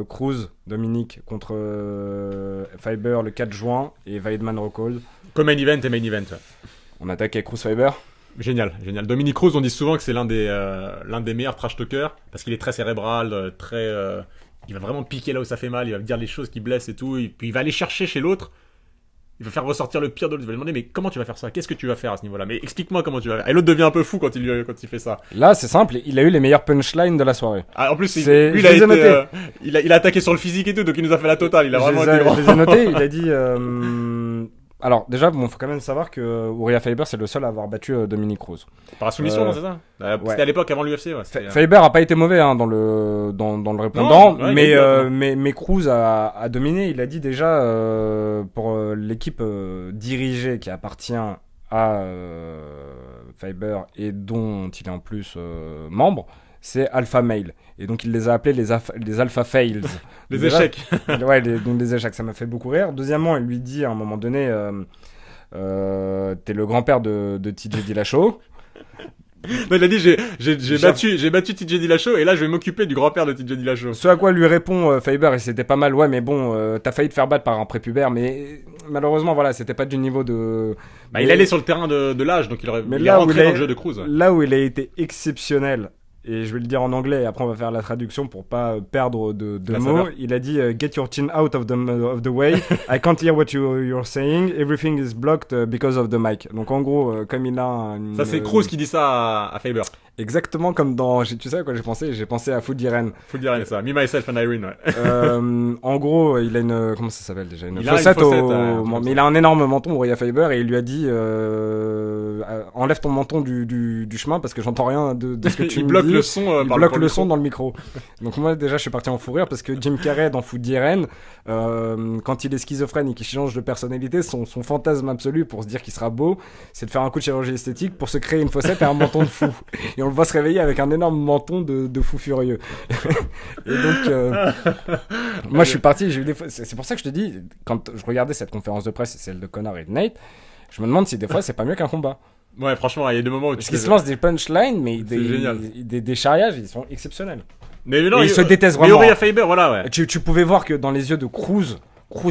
Cruz, Dominique contre Faber le 4 juin, et Weidman Rockhold. Comme main event et main event. Ouais. On attaque avec Cruz Faber. Génial. Dominique Cruz, on dit souvent que c'est l'un des meilleurs trash talkers parce qu'il est très cérébral, il va vraiment piquer là où ça fait mal, il va dire les choses qui blessent et tout, et puis il va aller chercher chez l'autre, il va faire ressortir le pire de l'autre, il va lui demander mais comment tu vas faire ça, qu'est-ce que tu vas faire à ce niveau-là, mais explique-moi comment tu vas faire. Et l'autre devient un peu fou quand il fait ça. Là c'est simple, il a eu les meilleurs punchlines de la soirée. En plus lui il a attaqué sur le physique et tout, donc il nous a fait la totale, il a vraiment été grand. Je les ai notés, il a dit alors déjà, faut quand même savoir que Uriah Faber c'est le seul à avoir battu Dominic Cruz. Par la soumission, non, c'est ça. C'était à l'époque avant l'UFC. Ouais, Faber a pas été mauvais dans le répondant, non, mais Cruz a dominé. Il a dit déjà pour l'équipe dirigée qui appartient à Faber et dont il est en plus membre. C'est Alpha Male. Et donc, il les a appelés les Alpha Fails. Les échecs. Donc des échecs, ça m'a fait beaucoup rire. Deuxièmement, il lui dit à un moment donné t'es le grand-père de TJ Dillashaw. Non, il a dit j'ai battu TJ Dillashaw et là je vais m'occuper du grand-père de TJ Dillashaw. Ce à quoi lui répond Faber, et c'était pas mal, ouais, mais bon, t'as failli te faire battre par un prépubère, mais malheureusement, voilà, c'était pas du niveau de. Il allait sur le terrain de l'âge, donc il est rentré dans le jeu de Cruz. Ouais. Là où il a été exceptionnel. Et je vais le dire en anglais et après on va faire la traduction pour pas perdre de mots. Il a dit get your chin out of the way. I can't hear what you're saying. Everything is blocked because of the mic. Donc en gros, comme il a ça c'est Cruz qui dit ça à Faber. Exactement comme dans, tu sais à quoi j'ai pensé à Food Irene. Food Irene, ça. Me, myself and Irene, ouais. En gros, il a une, comment ça s'appelle déjà, une fossette mais il a un énorme menton, Uriah Faber, et il lui a dit, enlève ton menton du chemin parce que j'entends rien de ce que tu me dis. Le son, il bloque le son dans le micro. Donc moi déjà je suis parti en fou rire parce que Jim Carrey dans Food Irene, quand il est schizophrène et qu'il change de personnalité, son fantasme absolu pour se dire qu'il sera beau, c'est de faire un coup de chirurgie esthétique pour se créer une fossette et un menton de fou. Et on le voit se réveiller avec un énorme menton de fou furieux. Et donc moi je suis parti, j'ai eu c'est pour ça que je te dis, quand je regardais cette conférence de presse, celle de Conor et de Nate, je me demande si des fois c'est pas mieux qu'un combat. Ouais, franchement, il y a des moments où parce qu'ils se lancent des punchlines, mais des charriages, ils sont exceptionnels. Mais non, ils se détestent vraiment. Mais Uriah Faber, voilà, ouais. Tu pouvais voir que dans les yeux de Cruz,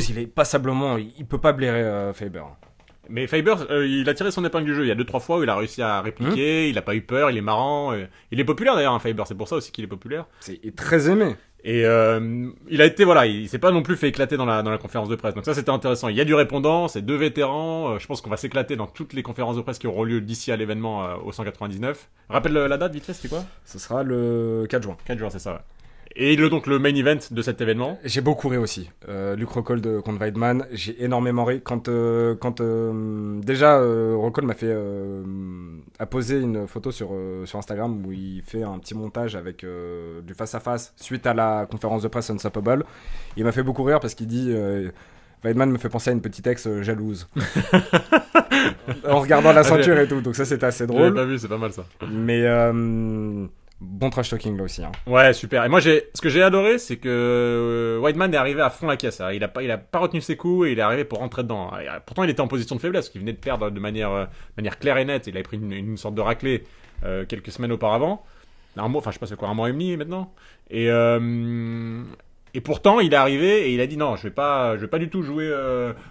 il est passablement, il peut pas blairer Faber. Mais Faber, il a tiré son épingle du jeu. Il y a 2-3 fois où il a réussi à répliquer, il a pas eu peur, il est marrant. Il est populaire d'ailleurs, hein, Faber, c'est pour ça aussi qu'il est populaire. Il est très aimé. Et il a été, voilà, il s'est pas non plus fait éclater dans la conférence de presse. Donc ça, c'était intéressant. Il y a du répondant, c'est 2 vétérans. Je pense qu'on va s'éclater dans toutes les conférences de presse qui auront lieu d'ici à l'événement au 199. Rappelle la date, vite fait, c'était quoi ? Ce sera le 4 juin. 4 juin, c'est ça, ouais. Et donc le main event de cet événement. J'ai beaucoup ri aussi. Luke Rockhold contre Weidman, j'ai énormément ri. Quand déjà Rockhold m'a fait a posé une photo sur Instagram où il fait un petit montage avec du face à face suite à la conférence de presse Unstoppable. Il m'a fait beaucoup rire parce qu'il dit Weidman me fait penser à une petite ex jalouse. En regardant la ceinture et tout. Donc ça c'était assez drôle. J'avais pas vu, c'est pas mal ça. Mais bon trash talking là aussi. Hein. Ouais, super. Et moi, ce que j'ai adoré, c'est que Weidman est arrivé à fond la caisse. Il a pas retenu ses coups et il est arrivé pour rentrer dedans. Et pourtant, il était en position de faiblesse, parce qu'il venait de perdre de manière claire et nette. Il avait pris une sorte de raclée quelques semaines auparavant. Un mois, enfin, je sais pas c'est quoi, un mois et demi maintenant. Et pourtant, il est arrivé et il a dit non, je vais pas du tout jouer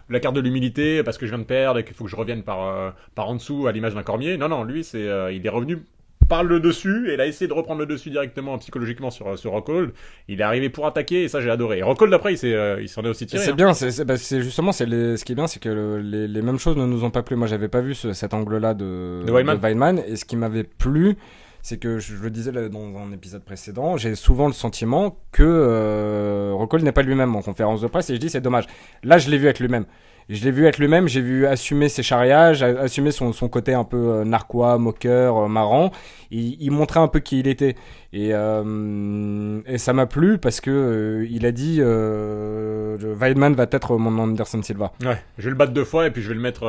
la carte de l'humilité parce que je viens de perdre et qu'il faut que je revienne par en dessous à l'image d'un Cormier. Non, lui, il est revenu par le dessus et il a essayé de reprendre le dessus directement psychologiquement sur Rockhold. Il est arrivé pour attaquer et ça j'ai adoré. Et Rockhold après il s'en est aussi tiré. C'est bien, c'est justement ce qui est bien, c'est que les mêmes choses ne nous ont pas plu. Moi j'avais pas vu cet angle-là de Weidman et ce qui m'avait plu, c'est que je le disais dans un épisode précédent, j'ai souvent le sentiment que Rockhold n'est pas lui-même en conférence de presse et je dis c'est dommage. Là je l'ai vu avec lui-même. Je l'ai vu être lui-même, j'ai vu assumer ses charriages, assumer son côté un peu narquois, moqueur, marrant. Il montrait un peu qui il était. Et ça m'a plu parce que il a dit Weidman va être mon Anderson Silva. Ouais, je vais le battre 2 fois et puis je vais le mettre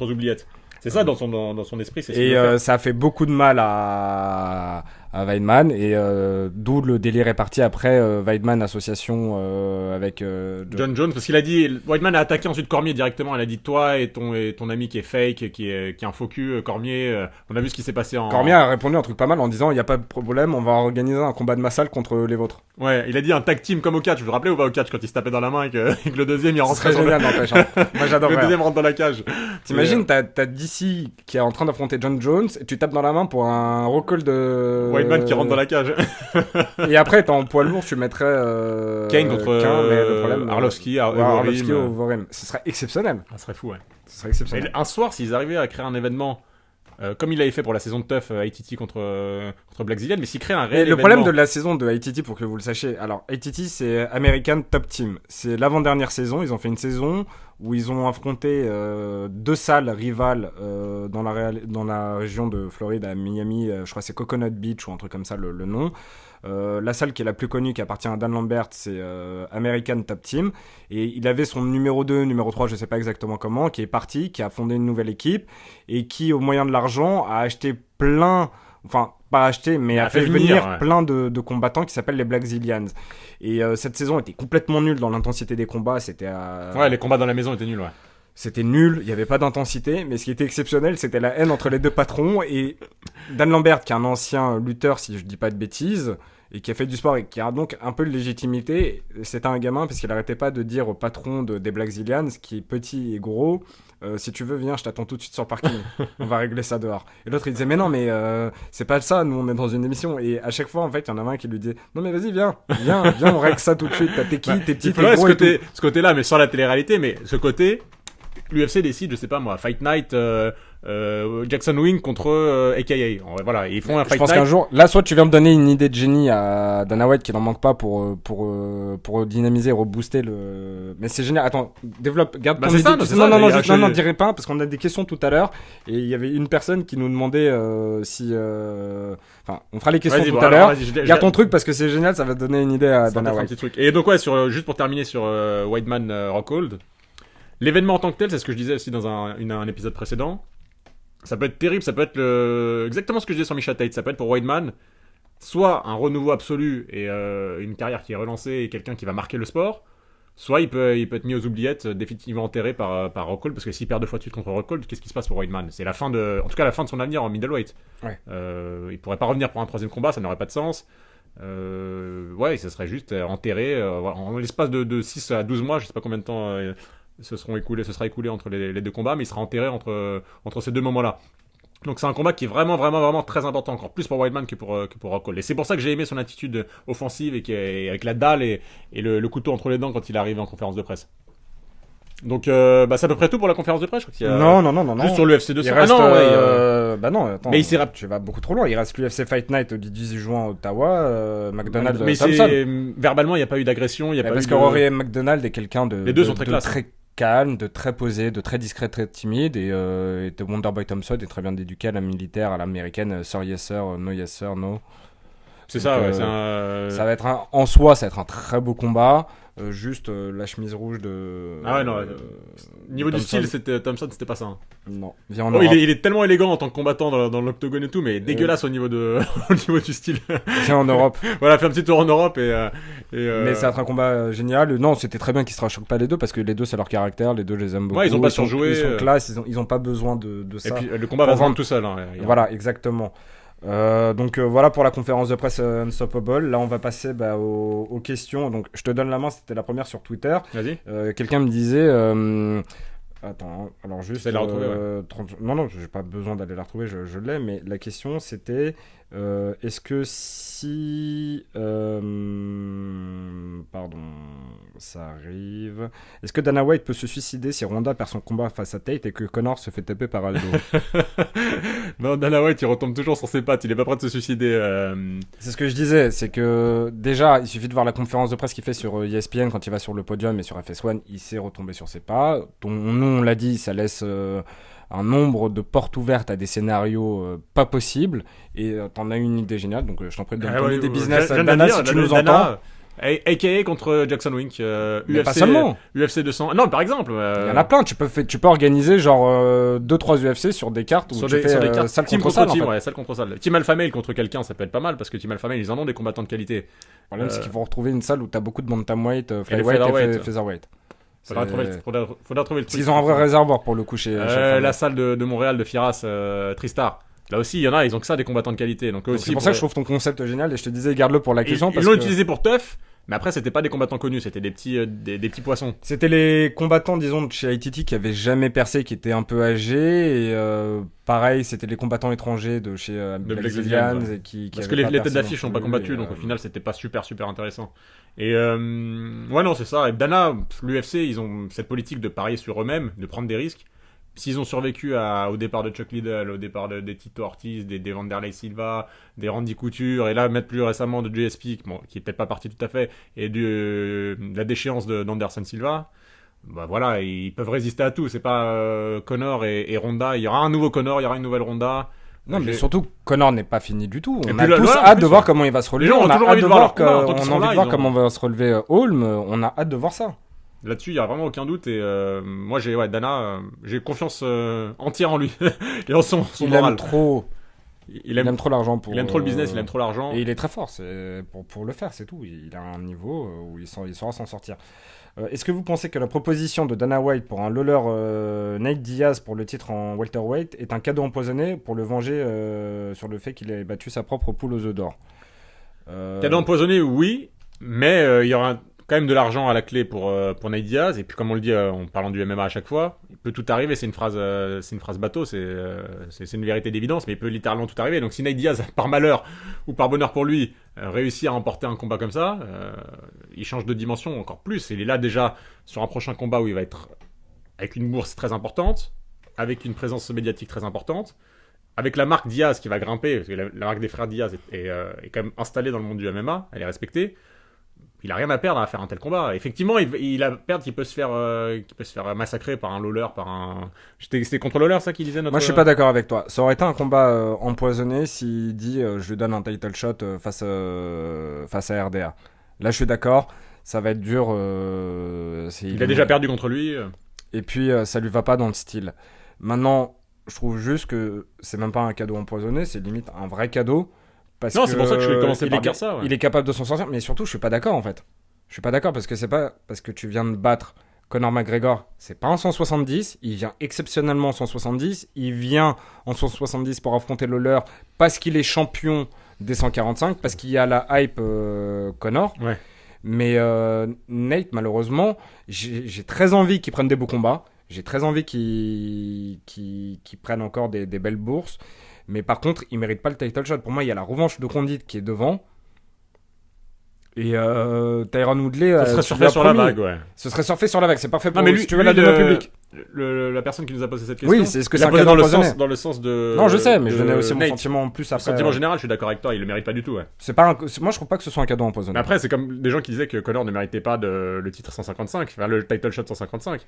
aux oubliettes. C'est ça dans son esprit. C'est ce qu'il Et veut faire. ça a fait beaucoup de mal à Weidman. Et d'où le délire est parti après Weidman association avec John Jones, parce qu'il a dit, Weidman a attaqué ensuite Cormier directement. Il a dit toi et ton ami qui est fake, qui est un faux cul, Cormier. On a vu ce qui s'est passé en. Cormier a répondu un truc pas mal en disant il n'y a pas de problème, on va organiser un combat de massal contre les vôtres. Ouais, il a dit un tag team comme au catch. Vous vous rappelez ou pas au catch quand il se tapait dans la main et que le deuxième il Ce rentrait serait génial n'empêche. Hein. Moi j'adore. le deuxième rentre dans la cage. T'imagines, t'as DC qui est en train d'affronter John Jones et tu tapes dans la main pour un recall de Weidman qui rentre dans la cage. Et après t'es en poids lourd, tu mettrais Kane contre mais le problème, Arlovski, Arlovski ou Overeem. Ce serait exceptionnel. Ça serait fou, ouais. Ce serait exceptionnel. Et un soir, s'ils arrivaient à créer un événement comme il l'avait fait pour la saison de Tough ITT contre Black Zillion, mais s'ils créent un réel le événement... problème de la saison de ITT, pour que vous le sachiez, alors ITT c'est American Top Team, c'est l'avant-dernière saison, ils ont fait une saison où ils ont affronté 2 salles rivales dans la région de Floride à Miami, je crois que c'est Coconut Beach ou un truc comme ça le nom. La salle qui est la plus connue, qui appartient à Dan Lambert, c'est American Top Team. Et il avait son numéro 2, numéro 3, je sais pas exactement comment, qui est parti, qui a fondé une nouvelle équipe et qui, au moyen de l'argent, a acheté plein... Enfin, pas acheté, mais a fait venir plein de combattants qui s'appellent les Black Zillions. Et cette saison était complètement nulle dans l'intensité des combats. C'était Ouais, les combats dans la maison étaient nuls, ouais. C'était nul, il n'y avait pas d'intensité, mais ce qui était exceptionnel, c'était la haine entre les deux patrons. Et Dan Lambert, qui est un ancien lutteur, si je dis pas de bêtises, et qui a fait du sport et qui a donc un peu de légitimité, c'était un gamin parce qu'il arrêtait pas de dire au patron des Black Zillions, qui est petit et gros, si tu veux, viens, je t'attends tout de suite sur le parking, on va régler ça dehors. Et l'autre il disait, mais non, mais c'est pas ça, nous on est dans une émission. Et à chaque fois, en fait, il y en avait un qui lui disait, non mais vas-y, viens, on règle ça tout de suite, t'es qui, t'es petit, t'es gros et tout. Ce côté-là, mais sans la télé-réalité, mais ce côté... L'UFC décide, je sais pas moi, Fight Night, Jackson Wing contre AKA. Voilà, ils font un Fight Night. Je pense qu'un jour, là, soit tu viens me donner une idée de génie à Dana White qui n'en manque pas pour dynamiser et rebooster le. Mais c'est génial. Attends, développe, garde ton idée. Non, dirai pas parce qu'on a des questions tout à l'heure et il y avait une personne qui nous demandait si. Enfin, on fera les questions tout à l'heure. Garde ton truc parce que c'est génial, ça va donner une idée à Dana White. Et donc ouais, juste pour terminer sur Weidman Rockhold. L'événement en tant que tel, c'est ce que je disais aussi dans un épisode précédent. Ça peut être terrible, ça peut être exactement ce que je disais sur Misha Tate. Ça peut être pour Weidman, soit un renouveau absolu et une carrière qui est relancée et quelqu'un qui va marquer le sport, soit il peut être mis aux oubliettes, définitivement enterré par Rockhold, parce que s'il perd 2 fois de suite contre Rockhold, qu'est-ce qui se passe pour Weidman ? C'est en tout cas la fin de son avenir en middleweight. Ouais. Il pourrait pas revenir pour un 3e combat, ça n'aurait pas de sens. Ouais, ça serait juste enterré en l'espace de 6 à 12 mois, je sais pas combien de temps se sera écoulé entre les 2 combats, mais il sera enterré entre ces 2 moments-là. Donc c'est un combat qui est vraiment, vraiment, vraiment très important, encore plus pour Weidman que pour Rockhold. Et c'est pour ça que j'ai aimé son attitude offensive et avec la dalle et le couteau entre les dents quand il arrive en conférence de presse. Donc c'est à peu près tout pour la conférence de presse, je crois qu'il y a... Non. Juste sur l'UFC 200. Bah non, attends. Mais tu vas beaucoup trop loin. Il reste l'UFC Fight Night du 18 juin à Ottawa, McDonald mais Thompson. Verbalement, il n'y a pas eu d'agression, parce que Rory M. McDonald est quelqu'un de... Les deux sont très classe. Très calme, de très posé, de très discret, très timide, et de Wonderboy Thompson est très bien éduqué à la militaire, à l'américaine, sir yes sir, no yes sir, no. C'est ça, ouais. Ça va être en soi, ça va être un très beau combat. Juste la chemise rouge de. Ah ouais, non. Niveau du style, Thompson, c'était pas ça. Hein. Non. Il est tellement élégant en tant que combattant dans l'octogone et tout, mais dégueulasse au niveau du style. Viens en Europe. Voilà, fait un petit tour en Europe et Mais ça va être un combat génial. Non, c'était très bien qu'ils se rachoquent pas les deux parce que les deux, c'est leur caractère. Les deux, je les aime beaucoup. Ouais, ils ont pas surjoué. Ils sont classe, ils ont pas besoin de ça. Et puis le combat va se vendre tout seul. Hein, voilà, exactement. Donc voilà pour la conférence de presse Unstoppable. Là on va passer aux questions. Donc je te donne la main, c'était la première sur Twitter. Vas-y. Quelqu'un me disait attends, alors juste la retrouver, ouais. Non, j'ai pas besoin d'aller la retrouver, je l'ai, mais la question c'était Est-ce que si... pardon, ça arrive. Est-ce que Dana White peut se suicider si Ronda perd son combat face à Tate et que Connor se fait taper par Aldo? Non, Dana White, il retombe toujours sur ses pattes, il est pas prêt de se suicider. C'est ce que je disais, c'est que déjà, il suffit de voir la conférence de presse qu'il fait sur ESPN quand il va sur le podium et sur FS1, il s'est retombé sur ses pas. Nous, on l'a dit, ça laisse un nombre de portes ouvertes à des scénarios pas possibles. Et t'en as une idée géniale, donc je t'en prie de donner ton idée business. Dana, si tu nous entends. AKA contre Jackson Wink, Mais pas seulement. UFC 200. Non, par exemple. Il y en a plein. Tu peux organiser genre 2-3 UFC sur des cartes où tu fais cartes salle contre salle. Team, ouais, salle contre salle. Team Alpha Male contre quelqu'un, ça peut être pas mal parce que Team Alpha Male, ils en ont des combattants de qualité. Le problème, c'est qu'il faut retrouver une salle où t'as beaucoup de bantamweight, flyweight et featherweight. Faudra trouver le truc. Ils ont un vrai réservoir pour le coup chez la salle de Montréal de Firas, Tristar. Là aussi, il y en a, ils ont que ça, des combattants de qualité. Donc c'est pour ça que je trouve ton concept génial et je te disais, garde-le pour la question. Ils l'ont utilisé pour Tough, mais après, c'était pas des combattants connus, c'était des petits poissons. C'était les combattants, disons, de chez ITT qui avaient jamais percé, qui étaient un peu âgés. Et pareil, c'était les combattants étrangers de chez Blackzilians. Ouais. Parce que les têtes d'affiche n'ont pas combattu, donc au final, c'était pas super intéressant. Et ouais, non, c'est ça. Et Dana, l'UFC, ils ont cette politique de parier sur eux-mêmes, de prendre des risques. S'ils ont survécu au départ de Chuck Liddell, au départ des Tito Ortiz, des Wanderlei Silva, des Randy Couture, et là, mettre plus récemment de GSP, qui est peut-être pas parti tout à fait, et de la déchéance d'Anderson Silva, bah voilà, ils peuvent résister à tout. C'est pas Conor et Ronda. Il y aura un nouveau Conor, il y aura une nouvelle Ronda. Non, mais surtout, Conor n'est pas fini du tout. On a tous hâte de voir comment il va se relever. On a envie de voir comment va se relever Holm. On a hâte de voir ça. Là-dessus, il n'y a vraiment aucun doute. Et moi, Dana, j'ai confiance entière en lui. Et en son moral. Il aime trop l'argent. Il aime trop le business, il aime trop l'argent. Et il est très fort pour le faire, c'est tout. Il a un niveau où il saura s'en sortir. Est-ce que vous pensez que la proposition de Dana White pour un lawler Nate Diaz pour le titre en welterweight est un cadeau empoisonné pour le venger sur le fait qu'il ait battu sa propre poule aux œufs d'or? Cadeau empoisonné, oui. Mais il y aura quand même de l'argent à la clé pour Nate Diaz. Et puis comme on le dit en parlant du MMA à chaque fois, il peut tout arriver. C'est une phrase bateau, c'est une vérité d'évidence, mais il peut littéralement tout arriver. Donc si Nate Diaz, par malheur ou par bonheur pour lui, réussit à remporter un combat comme ça, il change de dimension encore plus. Il est là déjà sur un prochain combat où il va être avec une bourse très importante, avec une présence médiatique très importante, avec la marque Diaz qui va grimper, parce que la marque des frères Diaz est quand même installée dans le monde du MMA, elle est respectée. Il a rien à perdre à faire un tel combat. Effectivement, il a perdre qu'il peut se faire massacrer par un Lawler, par un. C'était contre Lawler ça qu'il disait notre. Moi, je suis pas d'accord avec toi. Ça aurait été un combat empoisonné s'il dit je lui donne un title shot face à RDA. Là, je suis d'accord. Ça va être dur. Il a déjà perdu contre lui. Et puis, ça lui va pas dans le style. Maintenant, je trouve juste que c'est même pas un cadeau empoisonné, c'est limite un vrai cadeau. Non, c'est pour ça que je vais commencer par dire ça. Ouais. Il est capable de s'en sortir, mais surtout, je suis pas d'accord en fait. Je suis pas d'accord parce que c'est pas parce que tu viens de battre Conor McGregor, c'est pas en 170, il vient exceptionnellement en 170, il vient en 170 pour affronter Lawler parce qu'il est champion des 145, parce qu'il y a la hype Conor. Ouais. Mais Nate, malheureusement, j'ai très envie qu'il prenne des beaux combats, j'ai très envie qu'il prenne encore des belles bourses. Mais par contre, il mérite pas le title shot. Pour moi, il y a la revanche de Condit qui est devant. Et Tyron Woodley. Ce serait surfé sur la vague, ouais. Ce serait surfé sur la vague. C'est parfait pour mais lui, si tu veux la donner au public. La personne qui nous a posé cette question. Oui, c'est ce que c'est un cadeau empoisonné. Dans le sens de. Non, je sais, mais je donnais aussi mon sentiment en plus après. Le sentiment général, je suis d'accord avec toi. Il le mérite pas du tout, ouais. Moi, je trouve pas que ce soit un cadeau empoisonné. Mais après, c'est comme des gens qui disaient que Conor ne méritait pas le titre 155, enfin le title shot 155.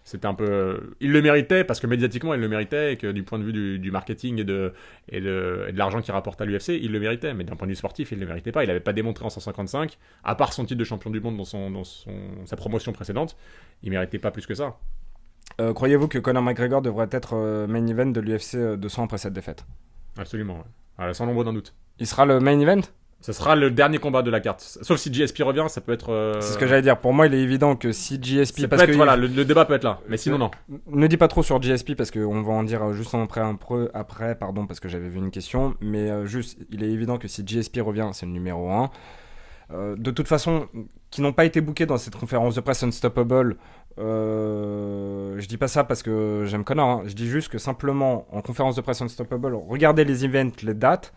C'était un peu. Il le méritait parce que médiatiquement il le méritait et que du point de vue du marketing et de l'argent qu'il rapporte à l'UFC, il le méritait. Mais d'un point de vue sportif, il le méritait pas. Il avait pas démontré en 155, à part son titre de champion du monde dans sa promotion précédente, il méritait pas plus que ça. Croyez-vous que Conor McGregor devrait être main event de l'UFC 200 après cette défaite? Absolument, ouais. Sans l'ombre d'un doute. Il sera le main event? Ce sera le dernier combat de la carte. Sauf si GSP revient, ça peut être. C'est ce que j'allais dire. Pour moi, il est évident que si GSP. Voilà, le débat peut être là. Mais sinon, non. Ne dis pas trop sur GSP parce qu'on va en dire juste après, parce que j'avais vu une question. Mais juste, il est évident que si GSP revient, c'est le numéro 1. De toute façon, qui n'ont pas été bookés dans cette conférence de presse Unstoppable. Je dis pas ça parce que j'aime Conor. Hein. Je dis juste que simplement, en conférence de presse Unstoppable, regardez les events, les dates.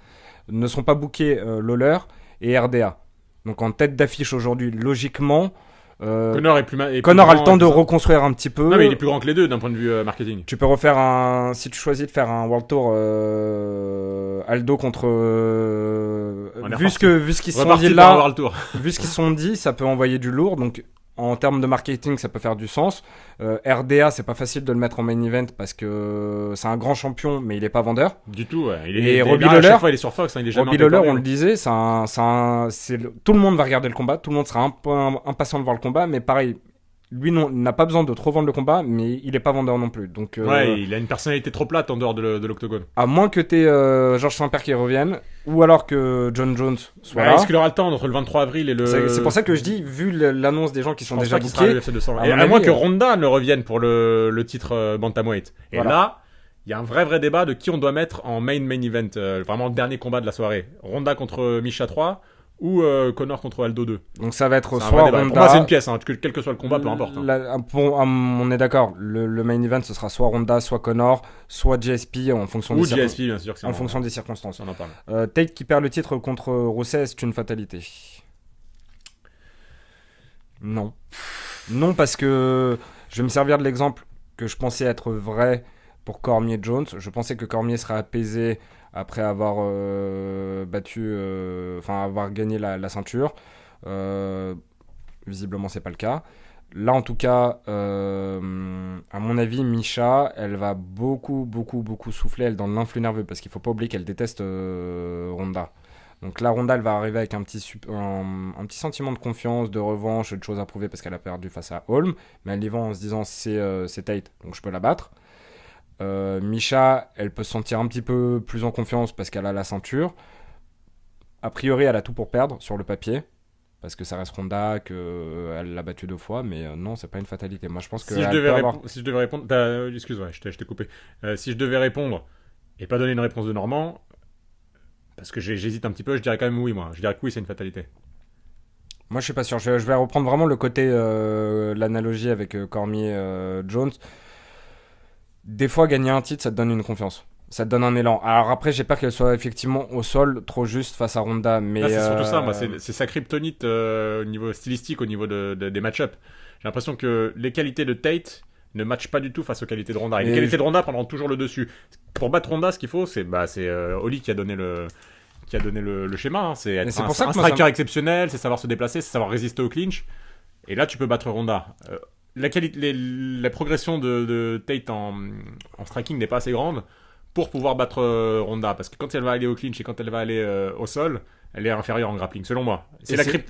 ne sont pas bookés Lawler et RDA. Donc en tête d'affiche aujourd'hui, logiquement, Connor est plus Connor a le temps de ça. reconstruire un petit peu. Non, mais il est plus grand que les deux d'un point de vue marketing. Tu peux refaire si tu choisis de faire un World Tour Aldo contre vu ce qu'ils se sont dit là, vu ce qu'ils se sont dit, ça peut envoyer du lourd. Donc en termes de marketing, ça peut faire du sens. RDA, c'est pas facile de le mettre en main event parce que c'est un grand champion, mais il est pas vendeur. Du tout, ouais. Et Robbie Lawler, à chaque fois, il est sur Fox, hein, il est jamais Robbie Lawler, on le disait, tout le monde va regarder le combat, tout le monde sera un peu impatient de voir le combat, mais pareil, lui n'a pas besoin de trop vendre le combat, mais il est pas vendeur non plus. Donc, ouais, il a une personnalité trop plate en dehors de l'octogone. À moins que t'aies Georges Saint-Pierre qui revienne, ou alors que John Jones soit là. Est-ce qu'il aura le temps entre le 23 avril et le... C'est pour ça que je dis, vu l'annonce des gens qui sont déjà bookés... Et à moins que Ronda ne revienne pour le titre Bantamweight. Et voilà. Là, il y a un vrai débat de qui on doit mettre en main event. Vraiment le dernier combat de la soirée. Ronda contre Misha 3 ou Connor contre Aldo 2. Donc ça va être soit Ronda... Pour moi, c'est une pièce. Hein, quel que soit le combat, peu importe. Hein. On est d'accord. Le main event, ce sera soit Ronda, soit Connor, soit GSP en fonction des GSP, bien sûr. En fonction des circonstances. On en parle. Tate qui perd le titre contre Rousset, c'est une fatalité. Non. Non, parce que je vais me servir de l'exemple que je pensais être vrai pour Cormier-Jones. Je pensais que Cormier serait apaisé après avoir avoir gagné la ceinture. Visiblement, c'est pas le cas. Là, en tout cas, à mon avis, Misha, elle va beaucoup souffler, elle, dans l'influx nerveux, parce qu'il faut pas oublier qu'elle déteste Ronda. Donc là, Ronda, elle va arriver avec un petit sentiment de confiance, de revanche, de choses à prouver parce qu'elle a perdu face à Holm, mais elle y va en se disant c'est Tate, donc je peux la battre. Misha, elle peut se sentir un petit peu plus en confiance parce qu'elle a la ceinture. A priori, elle a tout pour perdre sur le papier. Parce que ça reste Ronda, qu'elle l'a battue 2 fois, mais non, c'est pas une fatalité. Moi, je pense que. Si je devais répondre. Excuse-moi, je t'ai coupé. Si je devais répondre et pas donner une réponse de Normand, parce que j'hésite un petit peu, je dirais quand même oui, moi. Je dirais que oui, c'est une fatalité. Moi, je suis pas sûr. Je vais reprendre vraiment le côté, l'analogie avec Cormier-Jones. Des fois, gagner un titre, ça te donne une confiance. Ça te donne un élan. Alors après, j'ai peur qu'elle soit effectivement au sol, trop juste face à Ronda. Mais là, c'est surtout ça, moi. C'est sa kryptonite au niveau stylistique, au niveau des match-up. J'ai l'impression que les qualités de Tate ne matchent pas du tout face aux qualités de Ronda. Et les qualités de Ronda prendront toujours le dessus. Pour battre Ronda, ce qu'il faut, c'est Holly qui a donné le schéma. Hein. C'est être un striker exceptionnel, c'est savoir se déplacer, c'est savoir résister au clinch. Et là, tu peux battre Ronda. La progression de Tate en striking n'est pas assez grande pour pouvoir battre Ronda, parce que quand elle va aller au clinch et quand elle va aller au sol, elle est inférieure en grappling, selon moi.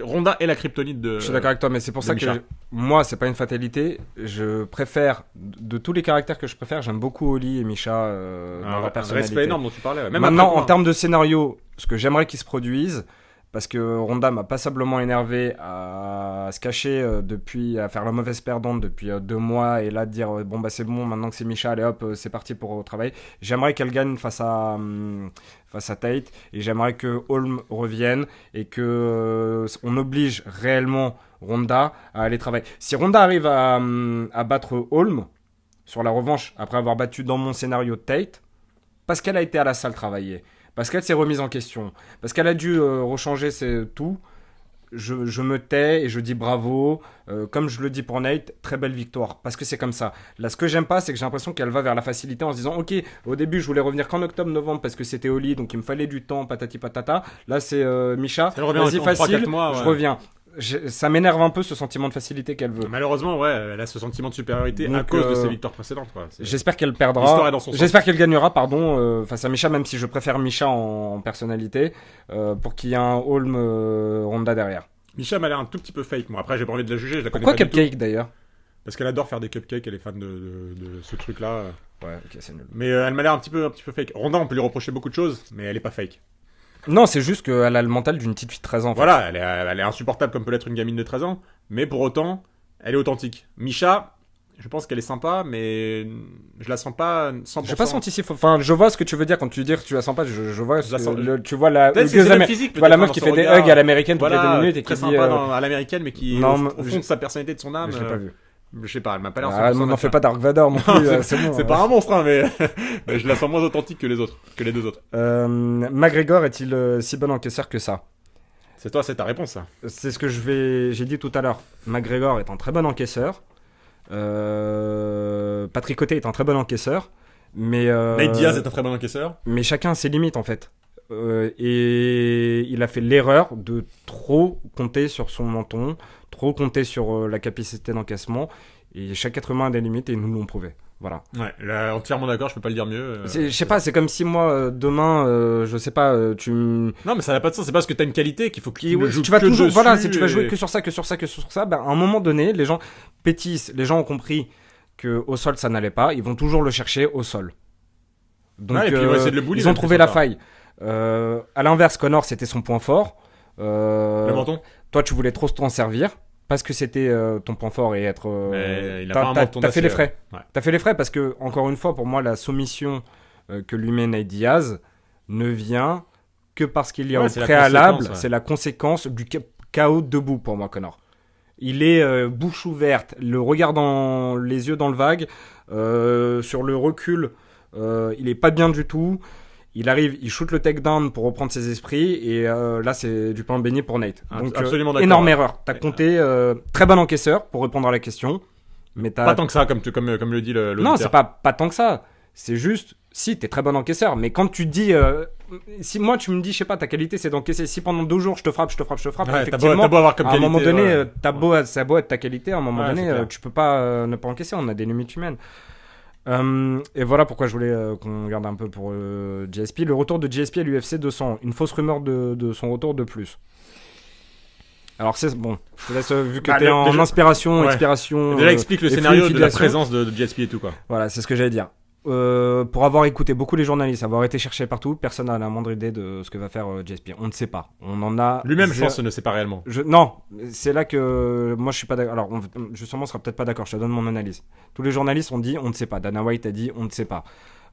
Ronda est la kryptonite de... Je suis d'accord avec toi, mais c'est pour ça Misha. Que moi, c'est pas une fatalité. Je préfère, de tous les caractères que je préfère, j'aime beaucoup Holly et Misha dans leur personnalité. Respect énorme dont tu parlais. Même maintenant, en termes de scénario, ce que j'aimerais qu'ils se produisent, parce que Ronda m'a passablement énervé à se cacher à faire la mauvaise perdante depuis 2 mois, et là de dire bon bah c'est bon, maintenant que c'est Misha, allez hop, c'est parti pour travailler. J'aimerais qu'elle gagne face à Tate, et j'aimerais que Holm revienne et que on oblige réellement Ronda à aller travailler. Si Ronda arrive à battre Holm sur la revanche après avoir battu dans mon scénario Tate, parce qu'elle a été à la salle travailler, parce qu'elle s'est remise en question, parce qu'elle a dû rechanger tout, je me tais et je dis bravo, comme je le dis pour Nate, très belle victoire, parce que c'est comme ça. Là, ce que j'aime pas, c'est que j'ai l'impression qu'elle va vers la facilité en se disant ok, au début je voulais revenir qu'en octobre-novembre parce que c'était Holly, donc il me fallait du temps, patati patata. Là c'est Misha, vas-y facile, je reviens. Ça m'énerve un peu, ce sentiment de facilité qu'elle veut. Malheureusement, ouais, elle a ce sentiment de supériorité à cause de ses victoires précédentes. Quoi. J'espère qu'elle perdra. J'espère qu'elle gagnera, face à Misha, même si je préfère Misha en personnalité, pour qu'il y ait un Holm Ronda derrière. Misha m'a l'air un tout petit peu fake, moi. Après, j'ai pas envie de la juger, je la connais pas. Pourquoi Cupcake d'ailleurs? Parce qu'elle adore faire des cupcakes, elle est fan de ce truc-là. Ouais, ok, c'est nul. Mais elle m'a l'air un petit peu fake. Ronda, on peut lui reprocher beaucoup de choses, mais elle est pas fake. Non, c'est juste qu'elle a le mental d'une petite fille de 13 ans. Voilà, elle est insupportable comme peut l'être une gamine de 13 ans, mais pour autant, elle est authentique. Misha, je pense qu'elle est sympa, mais je la sens pas 100%. J'ai pas senti si... Enfin, je vois ce que tu veux dire quand tu dis que tu la sens pas, je vois... tu vois physique, tu vois la meuf qui fait des hugs à l'américaine toutes les 2 minutes et qui très dit... sympa à l'américaine, mais qui, au fond de sa personnalité, de son âme... Je l'ai pas vu. Je sais pas, elle m'a pas l'air Ah, 100% n'en fais naturelle. pas Dark Vador non Non, plus, c'est bon. c'est pas un monstre, hein, mais je la sens moins authentique que les autres, que les deux autres. McGregor est-il si bon encaisseur que ça? C'est ta réponse, ça. C'est ce que j'ai dit tout à l'heure. McGregor est un très bon encaisseur. Patrick Coté est un très bon encaisseur. Nate Diaz est un très bon encaisseur. Mais chacun a ses limites en fait. Et il a fait l'erreur de trop compter sur son menton, trop compter sur la capacité d'encaissement. Et chaque être humain a des limites et nous l'ont prouvé. Voilà. Ouais, là, entièrement d'accord, je peux pas le dire mieux. Je sais pas, c'est comme si moi, demain, je sais pas, Non, mais ça n'a pas de sens, c'est parce que t'as une qualité qu'il faut que tu le joues tu vas que toujours, dessus voilà, si tu vas jouer et- que sur ça, ben, à un moment donné, les gens pétissent, les gens ont compris que au sol ça n'allait pas, ils vont toujours le chercher au sol. Donc, Ouais, et puis ils vont essayer de le bully, ils ont même, trouvé plus la tard. faille. À l'inverse, Connor, c'était son point fort. Le menton. Toi, tu voulais trop t'en servir parce que c'était ton point fort et être. Mais il a t'as- pas un t'as- menton t'as fait les d'acier, frais. ouais. T'as fait les frais parce que, encore une fois, pour moi, la soumission que lui met Nate Diaz ne vient que parce qu'il y a Ouais, au c'est la préalable, conséquence, ouais. c'est la conséquence du chaos debout pour moi, Connor. Il est bouche ouverte, le regard dans les yeux dans le vague, sur le recul, il est pas bien du tout. Il arrive, il shoot le takedown pour reprendre ses esprits et là c'est du pain béni pour Nate. Donc Absolument d'accord, énorme ouais. erreur. T'as compté très bon encaisseur pour répondre à la question, mais t'as Pas tant que ça, comme le dit l'auditeur. non, c'est pas tant que ça. C'est juste, si, t'es très bon encaisseur. Mais quand tu dis, si moi tu me dis, je sais pas, ta qualité c'est d'encaisser. Si pendant 2 jours je te frappe, Ouais, effectivement, t'as beau avoir comme à un qualité, moment donné, ouais. ça a beau être ta qualité, à un moment Ouais, donné, c'est clair. tu peux pas ne pas encaisser. On a des limites humaines. Et voilà pourquoi je voulais qu'on regarde un peu pour GSP. Le retour de GSP à l'UFC 200. Une fausse rumeur de son retour de plus. Alors c'est bon, je te laisse vu que Bah, t'es en déjà- inspiration, ouais. expiration. Déjà, explique le et scénario de la fluidisation. présence de GSP et tout, quoi. Voilà, c'est ce que j'allais dire. Pour avoir écouté beaucoup les journalistes, avoir été cherché partout, personne n'a la moindre idée de ce que va faire GSP. On ne sait pas. On en a. Lui-même, je pense, ne sait pas réellement. Non, c'est là que moi je suis pas d'accord. Alors, justement, on sera peut-être pas d'accord. Je te donne mon analyse. Tous les journalistes ont dit on ne sait pas. Dana White a dit on ne sait pas.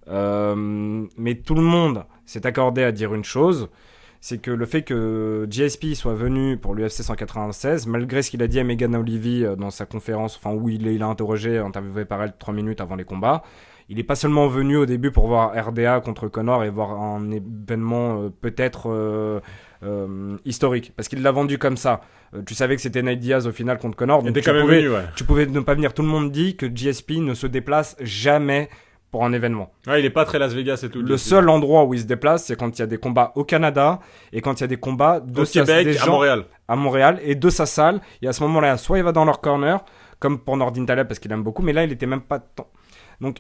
Mais tout le monde s'est accordé à dire une chose, c'est que le fait que GSP soit venu pour l'UFC 196, malgré ce qu'il a dit à Megan Olivi dans sa conférence, enfin où il a interrogé, interviewé par elle 3 minutes avant les combats, il n'est pas seulement venu au début pour voir RDA contre Conor et voir un événement peut-être historique, parce qu'il l'a vendu comme ça. Tu savais que c'était Nate Diaz au final contre Conor, Il donc était quand même venu, ouais. tu pouvais ne pas venir. Tout le monde dit que GSP ne se déplace jamais pour un événement. Ouais, il est pas très Las Vegas et tout. Le seul endroit où il se déplace, c'est quand il y a des combats au Canada et quand il y a des combats au Québec, des à gens Montréal. à Montréal et de sa salle. Et à ce moment-là, soit il va dans leur corner, comme pour Nordin Taleb parce qu'il aime beaucoup, mais là, il était même pas tant. Donc,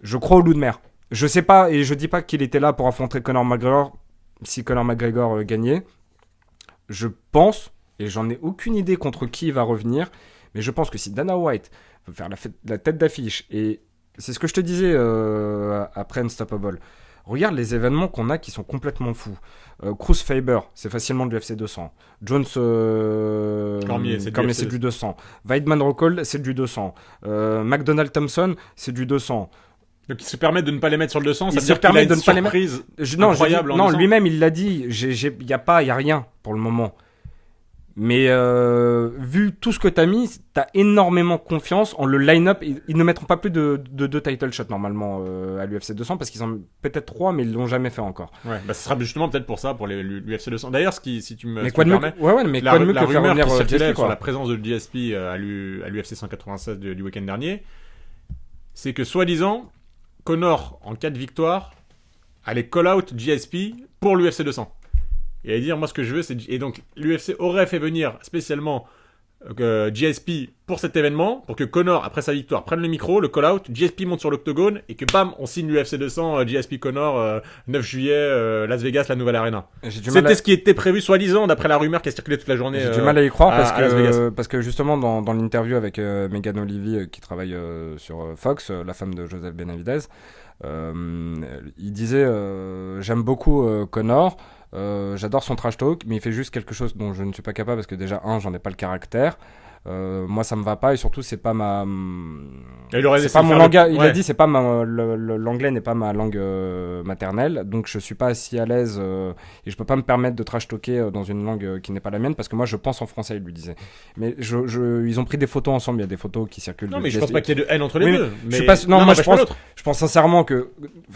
je crois au loup de mer. Je sais pas, et je dis pas qu'il était là pour affronter Conor McGregor si Conor McGregor gagnait. Je pense, et j'en ai aucune idée contre qui il va revenir, mais je pense que si Dana White veut faire la tête d'affiche, et c'est ce que je te disais après Unstoppable, regarde les événements qu'on a qui sont complètement fous. Cruz Faber, c'est facilement de l'UFC 200. Jones Cormier, c'est du 200. Weidman Rockhold, c'est du 200. McDonald Thompson, c'est du 200. Donc il se permet de ne pas les mettre sur le 200, ça Il veut se dire qu'il a permet une de ne pas les mettre. surprise Non, incroyable en non, 200. lui-même il l'a dit. Il y a rien pour le moment. Mais vu tout ce que t'as mis, t'as énormément confiance en le line-up. Ils ne mettront pas plus de 2 title shots normalement à l'UFC 200 parce qu'ils en ont peut-être 3, mais ils l'ont jamais fait encore. Ouais, bah ce sera justement peut-être pour ça, pour l'UFC 200. D'ailleurs, si tu me Mais si quoi tu de me mieux permets, mais la quoi de mieux que faire rumeur revenir qui circulait GSP, sur la quoi. présence de GSP à l'UFC 196 du week-end dernier, c'est que soi-disant, Conor, en cas de victoire, allait call-out GSP pour l'UFC 200. Et allait dire, moi ce que je veux, c'est... Et donc, l'UFC aurait fait venir spécialement GSP pour cet événement, pour que Conor, après sa victoire, prenne le micro, le call-out, GSP monte sur l'octogone, et que bam, on signe l'UFC 200, GSP Conor, 9 juillet, Las Vegas, la nouvelle arena. C'était ce qui était prévu, soi-disant, d'après la rumeur qui a circulé toute la journée. J'ai du mal à y croire à Las Vegas. parce que justement dans l'interview avec Megan Olivi qui travaille sur Fox, la femme de Joseph Benavidez, il disait j'aime beaucoup Conor, j'adore son trash talk, mais il fait juste quelque chose dont je ne suis pas capable parce que déjà j'en ai pas le caractère. Moi, ça me va pas et surtout, c'est pas ma. Il aurait C'est essayé pas de mon faire langage. le- Il ouais. a dit, c'est pas l'anglais n'est pas ma langue maternelle, donc je suis pas si à l'aise et je peux pas me permettre de trash talker dans une langue qui n'est pas la mienne parce que moi, je pense en français, il lui disait. Mais ils ont pris des photos ensemble. Il y a des photos qui circulent. Non, de mais je pense GSP. pas qu'il y ait de haine entre les Oui, deux. je suis pas. Non, moi, n'empêche pas l'autre. je pense sincèrement que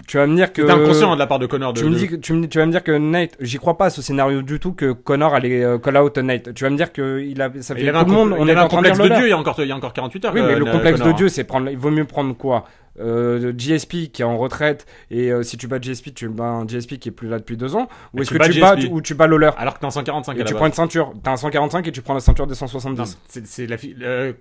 tu vas me dire que. C'était inconscient de la part de Connor. Tu vas me dire que Nate, j'y crois pas à ce scénario du tout que Connor allait call out Nate. Tu vas me dire que ça fait Il avait tout le monde. il On avait est un en train de complexe dire de le leur. Dieu il y a encore 48 heures. Oui, mais le complexe Connor, de Dieu, c'est prendre. Il vaut mieux prendre quoi GSP qui est en retraite et si tu bats GSP, tu bats un GSP qui est plus là depuis 2 ans, ou Et est-ce tu que bats tu bats GSP. ou tu bats Lawler Alors que t'es en 145 et à la tu base. prends une ceinture, t'as un 145 et tu prends la ceinture des Non, 170.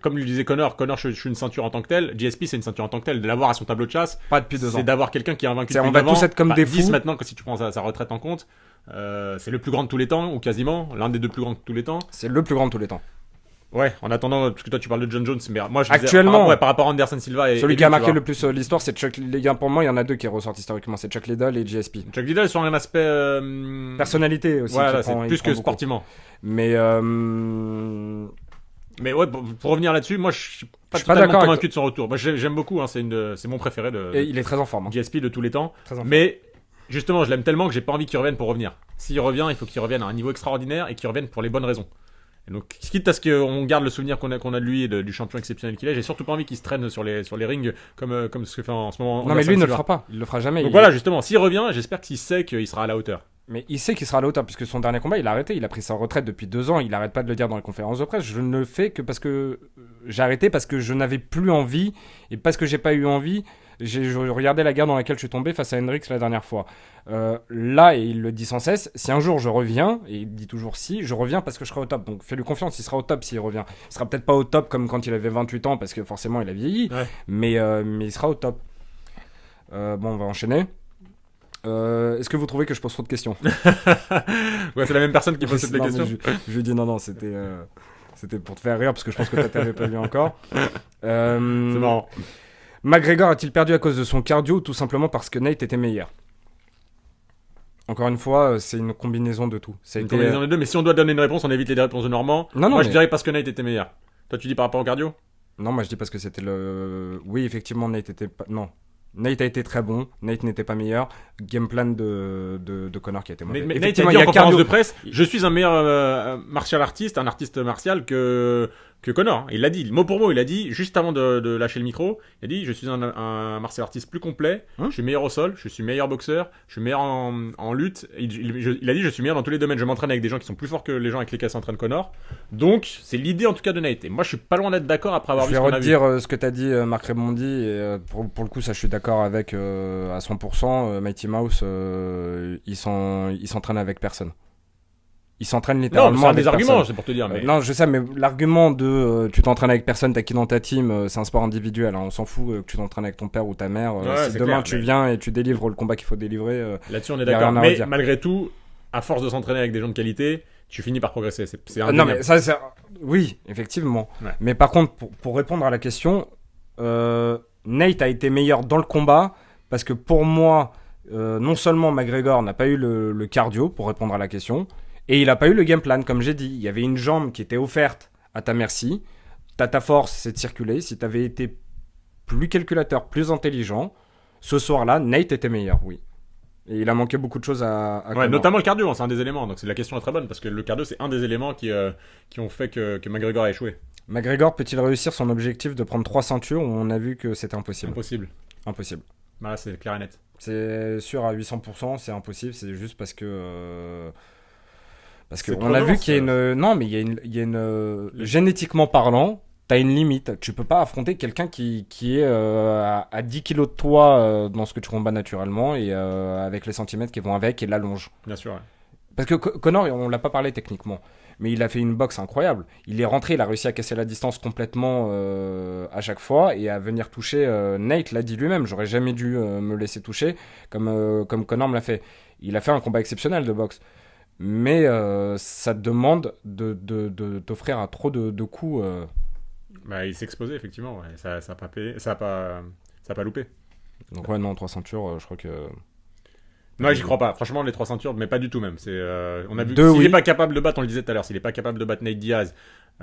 comme le disait Connor, je suis une ceinture en tant que telle. GSP, c'est une ceinture en tant que telle. De l'avoir à son tableau de chasse, Pas depuis 2 ans. c'est d'avoir quelqu'un qui est invaincu C'est- depuis on va 9 ans. tous être comme des 10 fous. maintenant, que si tu prends sa retraite en compte. C'est le plus grand de tous les temps, ou quasiment. L'un des deux plus grands de tous les temps. C'est le plus grand de tous les temps. Ouais, en attendant, parce que toi tu parles de John Jones, mais moi je Actuellement, par rapport à Anderson Silva et Celui et qui a lui, tu marqué vois. le plus l'histoire, c'est Chuck. Les gars, pour moi, il y en a deux qui ressortent historiquement, c'est Chuck Liddell et GSP. Chuck Liddell sur un aspect Personnalité aussi. voilà, qui c'est prend- il plus prend que beaucoup. sportivement. Mais Mais ouais, pour revenir là-dessus, moi je suis pas Je suis pas totalement d'accord avec convaincu de son retour. Moi j'aime beaucoup, hein, c'est mon préféré de et il est très en forme. Hein. GSP de tous les temps. Très en forme. Mais justement, je l'aime tellement que j'ai pas envie qu'il revienne pour revenir. S'il revient, il faut qu'il revienne à un niveau extraordinaire et qu'il revienne pour les bonnes raisons. Et donc, quitte à ce qu'on garde le souvenir qu'on a de lui et du champion exceptionnel qu'il est, j'ai surtout pas envie qu'il se traîne sur les rings comme ce que fait en ce moment. Non, mais Anderson lui ne le Silva. fera pas. Il le fera jamais. Donc voilà, justement, s'il revient, j'espère qu'il sait qu'il sera à la hauteur. Mais il sait qu'il sera à la hauteur, puisque son dernier combat, il a arrêté. Il a pris sa retraite depuis 2 ans. Il arrête pas de le dire dans les conférences de presse. Je ne le fais que parce que j'ai arrêté, parce que je n'avais plus envie. Et parce que j'ai pas eu envie, je regardais la guerre dans laquelle je suis tombé face à Hendrix la dernière fois. Là, et il le dit sans cesse, si un jour je reviens, et il dit toujours si, je reviens parce que je serai au top. Donc fais-lui confiance, il sera au top s'il revient. Il sera peut-être pas au top comme quand il avait 28 ans, parce que forcément il a vieilli. Ouais. Mais il sera au top. Bon, on va enchaîner. Est-ce que vous trouvez que je pose trop de questions? Ouais, c'est la même personne qui pose toutes les Non, mais questions. je lui dis non, c'était pour te faire rire parce que je pense que tu t'avais pas vu encore. C'est marrant. McGregor a-t-il perdu à cause de son cardio ou tout simplement parce que Nate était meilleur? Encore une fois, c'est une combinaison de tout. Ça a Une été, combinaison des deux, mais si on doit donner une réponse, on évite les réponses de Normand. Non, Moi, mais- je dirais parce que Nate était meilleur. Toi, tu dis par rapport au cardio? Non, moi je dis parce que c'était le. Oui, effectivement, Nate était pas. Non. Nate a été très bon, Nate n'était pas meilleur. Game plan de Connor qui a été mauvais. Mais Nate a Effectivement, dit il y en a conférence cardio. de presse, je suis un meilleur martial artiste, un artiste martial que Connor. Il l'a dit, mot pour mot, il a dit, juste avant de lâcher le micro, il a dit, je suis un martial artiste plus complet, Hein je suis meilleur au sol, je suis meilleur boxeur, je suis meilleur en lutte. Il a dit, je suis meilleur dans tous les domaines, je m'entraîne avec des gens qui sont plus forts que les gens avec lesquels s'entraîne Connor. Donc, c'est l'idée en tout cas de Nate. Et moi, je suis pas loin d'être d'accord après avoir Je vu vais ce qu'on a vu. redire ce que t'as dit, Marc Raimondi, et pour le coup, ça je suis d'accord avec à 100%. Mighty Mouse, il s'entraîne avec personne. Il s'entraîne Non, littéralement c'est un avec des arguments, personne. c'est pour te dire. Mais... Non, je sais, mais l'argument de tu t'entraînes avec personne, t'as qui dans ta team, c'est un sport individuel. Hein, on s'en fout que tu t'entraînes avec ton père ou ta mère. Ouais, si c'est demain clair, tu mais- viens et tu délivres le combat qu'il faut délivrer, Là-dessus, on est y a d'accord. rien à Mais redire. malgré tout, à force de s'entraîner avec des gens de qualité, tu finis par progresser. C'est non, indéniable. mais ça, c'est... Oui, effectivement. Ouais. Mais par contre, pour répondre à la question, Nate a été meilleur dans le combat parce que pour moi, non seulement McGregor n'a pas eu le cardio pour répondre à la question, et il n'a pas eu le game plan, comme j'ai dit. Il y avait une jambe qui était offerte à ta merci. Ta force, c'est de circuler. Si tu avais été plus calculateur, plus intelligent, ce soir-là, Nate était meilleur, oui. Et il a manqué beaucoup de choses à Ouais, Connor. notamment le cardio, hein, c'est un des éléments. Donc la question est très bonne parce que le cardio, c'est un des éléments qui ont fait que McGregor a échoué. McGregor peut-il réussir son objectif de prendre 3 ceintures où on a vu que c'était impossible? Impossible. Impossible. Bah, là, c'est clair et net. C'est sûr à 800%, c'est impossible, c'est juste parce que C'est on a trop vu dense, qu'il y a une non mais il y a une génétiquement parlant, t'as une limite. Tu peux pas affronter quelqu'un qui est à 10 kilos de toi dans ce que tu combats naturellement et avec les centimètres qui vont avec et l'allonge. Bien sûr. Ouais. Parce que Connor, on l'a pas parlé techniquement, mais il a fait une boxe incroyable. Il est rentré, il a réussi à casser la distance complètement à chaque fois et à venir toucher. Nate l'a dit lui-même, j'aurais jamais dû me laisser toucher comme Connor me l'a fait. Il a fait un combat exceptionnel de boxe. Mais ça te demande de t'offrir à trop de coups. Bah, il s'est exposé, effectivement. Ouais. Ça a pas payé, ça a pas loupé. Donc ouais, non, 3 ceintures, je crois que... Non, j'y crois pas. Franchement, les 3 ceintures, mais pas du tout même. On a vu Deux, s'il oui. est pas capable de battre, on le disait tout à l'heure, s'il est pas capable de battre Nate Diaz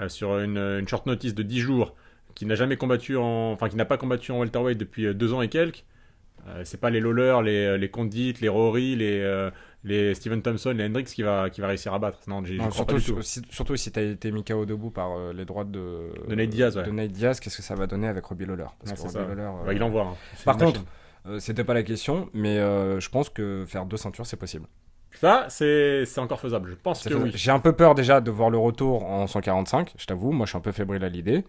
sur une short notice de 10 jours, qui n'a jamais combattu enfin qui n'a pas combattu en welterweight depuis 2 ans et quelques. C'est pas les Lawler, les Condit, les Rory, les Steven Thompson, les Hendricks qui va réussir à battre. Non, j'y Non, crois pas du tout. surtout si t'as été mis KO debout par les droits De Nate Diaz, ouais. de Nate Diaz, qu'est-ce que ça va donner avec Robbie Lawler? Non, Que c'est Robbie ça. Lawler, Bah, il envoie. Hein. C'est Par une contre, machine. c'était pas la question, mais je pense que faire 2 ceintures, c'est possible. Ça, c'est encore faisable. Je pense que oui. J'ai un peu peur déjà de voir le retour en 145, je t'avoue. Moi, je suis un peu fébrile à l'idée.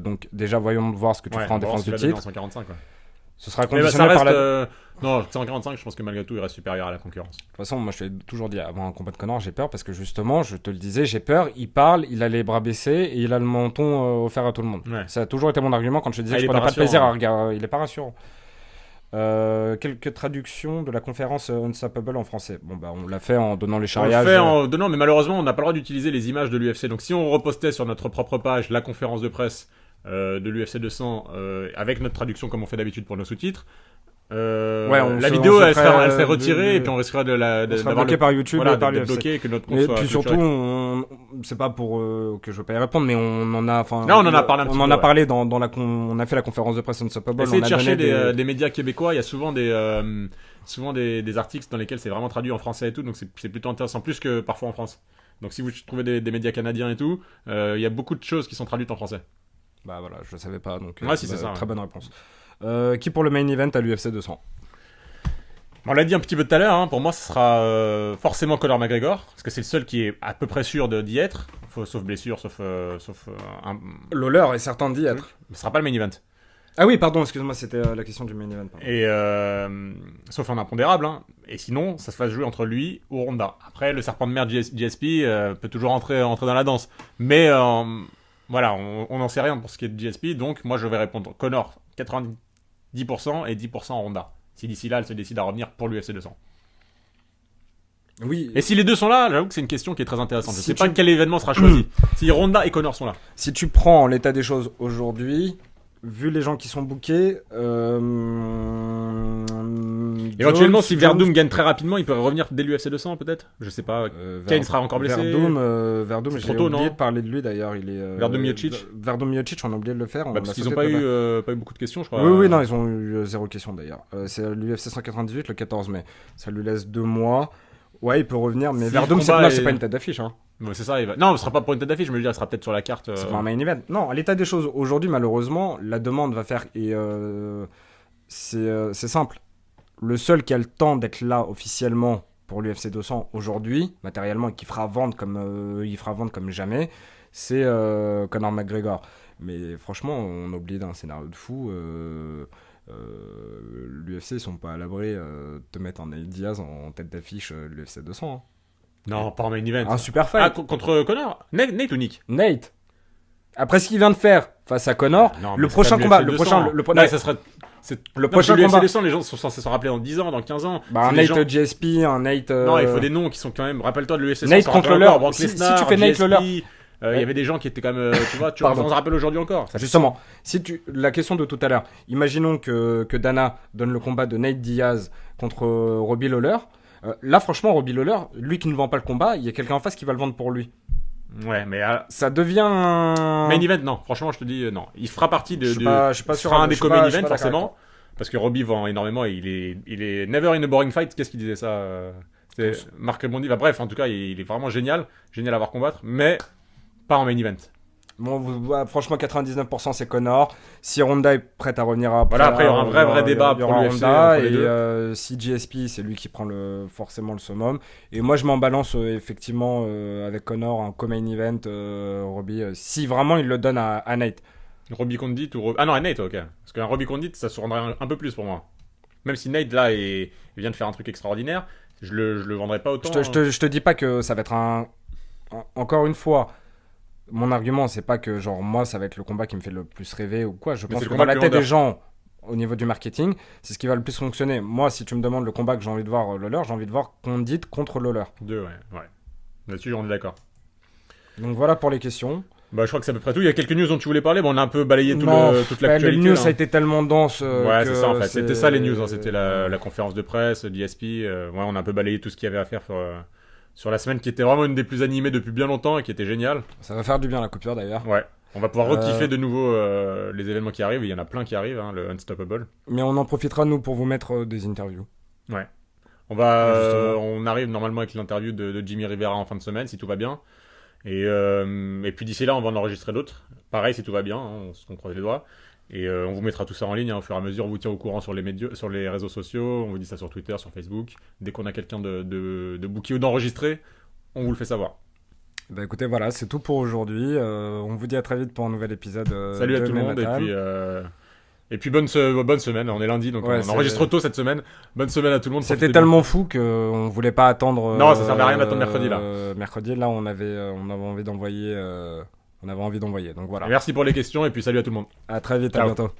Donc, déjà, voyons voir ce que tu Ouais, feras en on va voir défense ce du qu'il va donner titre. en 145, ouais. Ce sera Mais bah, conditionné ça reste. par la. Non, 145, je pense que malgré tout, il reste supérieur à la concurrence. De toute façon, moi je t'ai toujours dit, avant un combat de Conor, j'ai peur parce que justement, je te le disais, j'ai peur. Il parle, il a les bras baissés et il a le menton offert à tout le monde. Ouais. Ça a toujours été mon argument quand je te disais Ah, que il je est prenais pas pas de plaisir à rassurant, regarder. Il est pas rassurant. Quelques traductions de la conférence Unstoppable en français. Bon, bah, on l'a fait en donnant les On le charriages. fait en donnant, mais malheureusement, on n'a pas le droit d'utiliser les images de l'UFC. Donc si on repostait sur notre propre page la conférence de presse de l'UFC 200 avec notre traduction comme on fait d'habitude pour nos sous-titres, la vidéo elle serait retirée et puis on risquerait on sera d'avoir bloqué par YouTube voilà, et par d'être l'UFC. bloqué et que notre compte Et soit puis surtout, clôturé. c'est pas pour que je veux pas y répondre, mais on en a, enfin, Non, on en a parlé un petit on en peu, a ouais. parlé on a fait la conférence de presse Unstoppable. Essayez on de a chercher donné des médias québécois, il y a souvent des articles dans lesquels c'est vraiment traduit en français et tout, donc c'est plutôt intéressant, plus que parfois en France. Donc si vous trouvez des médias canadiens et tout, il y a beaucoup de choses qui sont traduites en français. Bah voilà, je le savais pas, donc Ouais, si, c'est ça, très ouais. bonne réponse. Qui pour le main event à l'UFC 200? On l'a dit un petit peu tout à l'heure, hein, pour moi ce sera forcément Conor McGregor, parce que c'est le seul qui est à peu près sûr d'y être, sauf blessure, sauf Lawler est certain d'y être. ce sera pas le main event. Ah oui, pardon, excuse-moi, c'était la question du main event. Pardon. Et sauf un impondérable, hein. Et sinon ça se va jouer entre lui ou Ronda. Après le serpent de mer GSP peut toujours entrer dans la danse, mais voilà, on n'en sait rien pour ce qui est de GSP, donc moi je vais répondre Conor 90% et 10% Ronda. Si d'ici là elle se décide à revenir pour l'UFC 200. Oui. Et si les deux sont là, j'avoue que c'est une question qui est très intéressante. Je Si sais pas tu- quel événement sera choisi. Si Ronda et Conor sont là. Si tu prends l'état des choses aujourd'hui, vu les gens qui sont bookés, Éventuellement, si Verdum gagne très rapidement, il peut revenir dès l'UFC 200 peut-être. Je sais pas. Kane sera encore blessé. Verdum, C'est j'ai trop tôt, oublié non de parler de lui d'ailleurs. Il est Verdum Miocic. Verdum Miocic, on a oublié de le faire. Bah, on parce l'a qu'ils n'ont sauté pas eu beaucoup de questions, je crois. Oui, non, ils ont eu 0 question d'ailleurs. C'est l'UFC 198 le 14 mai. Ça lui laisse 2 mois. Ouais, il peut revenir, mais Si Verdum, le combat là, est- c'est pas une tête d'affiche. Hein. Ouais, c'est ça. Non, ce sera pas pour une tête d'affiche, mais je veux dire, il sera peut-être sur la carte. C'est pas un main event. Non, à l'état des choses aujourd'hui, malheureusement, la demande va faire. Et c'est simple. Le seul qui a le temps d'être là officiellement pour l'UFC 200 aujourd'hui, matériellement, et qui fera vendre comme jamais, c'est Conor McGregor. Mais franchement, on a oublié d'un scénario de fou. L'UFC, ils sont pas à l'abri de te mettre en Nate Diaz en tête d'affiche l'UFC 200. Hein. Non, pas en main event. Un super Ah, fight. contre Conor Nate ou Nick Nate. Après ce qu'il vient de faire face à Conor, Non, mais le c'est prochain pas combat, l'UFC le 200. prochain, Non, ça serait. le prochain l'UFC combat. 200, les gens sont censés s'en rappeler dans 10 ans, dans 15 ans. Bah, un C'est des Nate gens- GSP, un Nate. Non, il faut des noms qui sont quand même. Rappelle-toi de l'UFC 100. Nate ça contre rappelle Lawler. encore Brock Si Lesnar, tu fais Nate GSP, Lawler. il y avait des gens qui étaient quand même. Tu vois, Pardon. on se rappelle aujourd'hui encore. Ça fait- Justement, la question de tout à l'heure, imaginons que Dana donne le combat de Nate Diaz contre Robbie Lawler. Là, franchement, Robbie Lawler, lui qui ne vend pas le combat, il y a quelqu'un en face qui va le vendre pour lui. Ouais, mais Ça devient un... main event, non. Franchement, je te dis non. Il fera partie de. Je suis pas il sûr, sera un je des suis co-main pas- je suis events pas d'accord forcément. avec Parce que Robbie vend énormément et il est never in a boring fight. Qu'est-ce qu'il disait ça C'est Tous. Marc Rebondi. Bah, bref, en tout cas, il est vraiment génial à voir combattre, mais pas en main event. Bon, franchement, 99% c'est Conor. Si Ronda est prête à revenir après, Voilà, après, il y aura un vrai débat il y aura pour l'UFC Ronda, entre les et deux. si GSP, c'est lui qui prend forcément le summum. Et moi, je m'en balance effectivement avec Conor, un co-main event, Robbie, si vraiment il le donne à Nate. Robbie Condit ou Ah non, Nate, ok. Parce qu'un Robbie Condit, ça se rendrait un peu plus pour moi. Même si Nate là il vient de faire un truc extraordinaire, je le vendrais pas autant. Je te dis pas que ça va être encore une fois. Mon argument, c'est pas que genre moi ça va être le combat qui me fait le plus rêver ou quoi. Je Mais pense c'est le que combat dans la le tête plus des gens, au niveau du marketing, c'est ce qui va le plus fonctionner. Moi, si tu me demandes le combat que j'ai envie de voir Lawler, j'ai envie de voir Condit contre Lawler. Deux, ouais. Là-dessus, on est d'accord. Donc voilà pour les questions. Bah, je crois que c'est à peu près tout. Il y a quelques news dont tu voulais parler. Bon, on a un peu balayé Non, toute les l'actualité. news, là, ça a été tellement dense. Ouais, que c'est ça en fait. C'était ça les news. Hein. c'est- C'était la conférence de presse, l'ISP. Ouais, on a un peu balayé tout ce qu'il y avait à faire sur la semaine qui était vraiment une des plus animées depuis bien longtemps et qui était géniale. Ça va faire du bien la coupure d'ailleurs. Ouais. On va pouvoir Euh, rekiffer de nouveau les événements qui arrivent. Il y en a plein qui arrivent, hein, le Unstoppable. Mais on en profitera, nous, pour vous mettre des interviews. Ouais. Justement. On arrive normalement avec l'interview de Jimmy Rivera en fin de semaine, si tout va bien. Et puis d'ici là, on va en enregistrer d'autres. Pareil, si tout va bien, hein, on croise les doigts. Et on vous mettra tout ça en ligne hein, au fur et à mesure. On vous tient au courant sur les médias, sur les réseaux sociaux. On vous dit ça sur Twitter, sur Facebook. Dès qu'on a quelqu'un de booké ou d'enregistré, on vous le fait savoir. Bah écoutez, voilà, c'est tout pour aujourd'hui. On vous dit à très vite pour un nouvel épisode. Salut à de tout le monde. Mental. Et puis bonne semaine. On est lundi, donc Ouais, on c'est- enregistre tôt cette semaine. Bonne semaine à tout le monde. C'était profitez bien. tellement fou qu'on voulait pas attendre. Non, ça servait à rien d'attendre mercredi, là. Mercredi, là, on avait envie d'envoyer. On avait envie d'envoyer. Donc voilà. Et merci pour les questions et puis salut à tout le monde. À très vite, à Ciao. bientôt.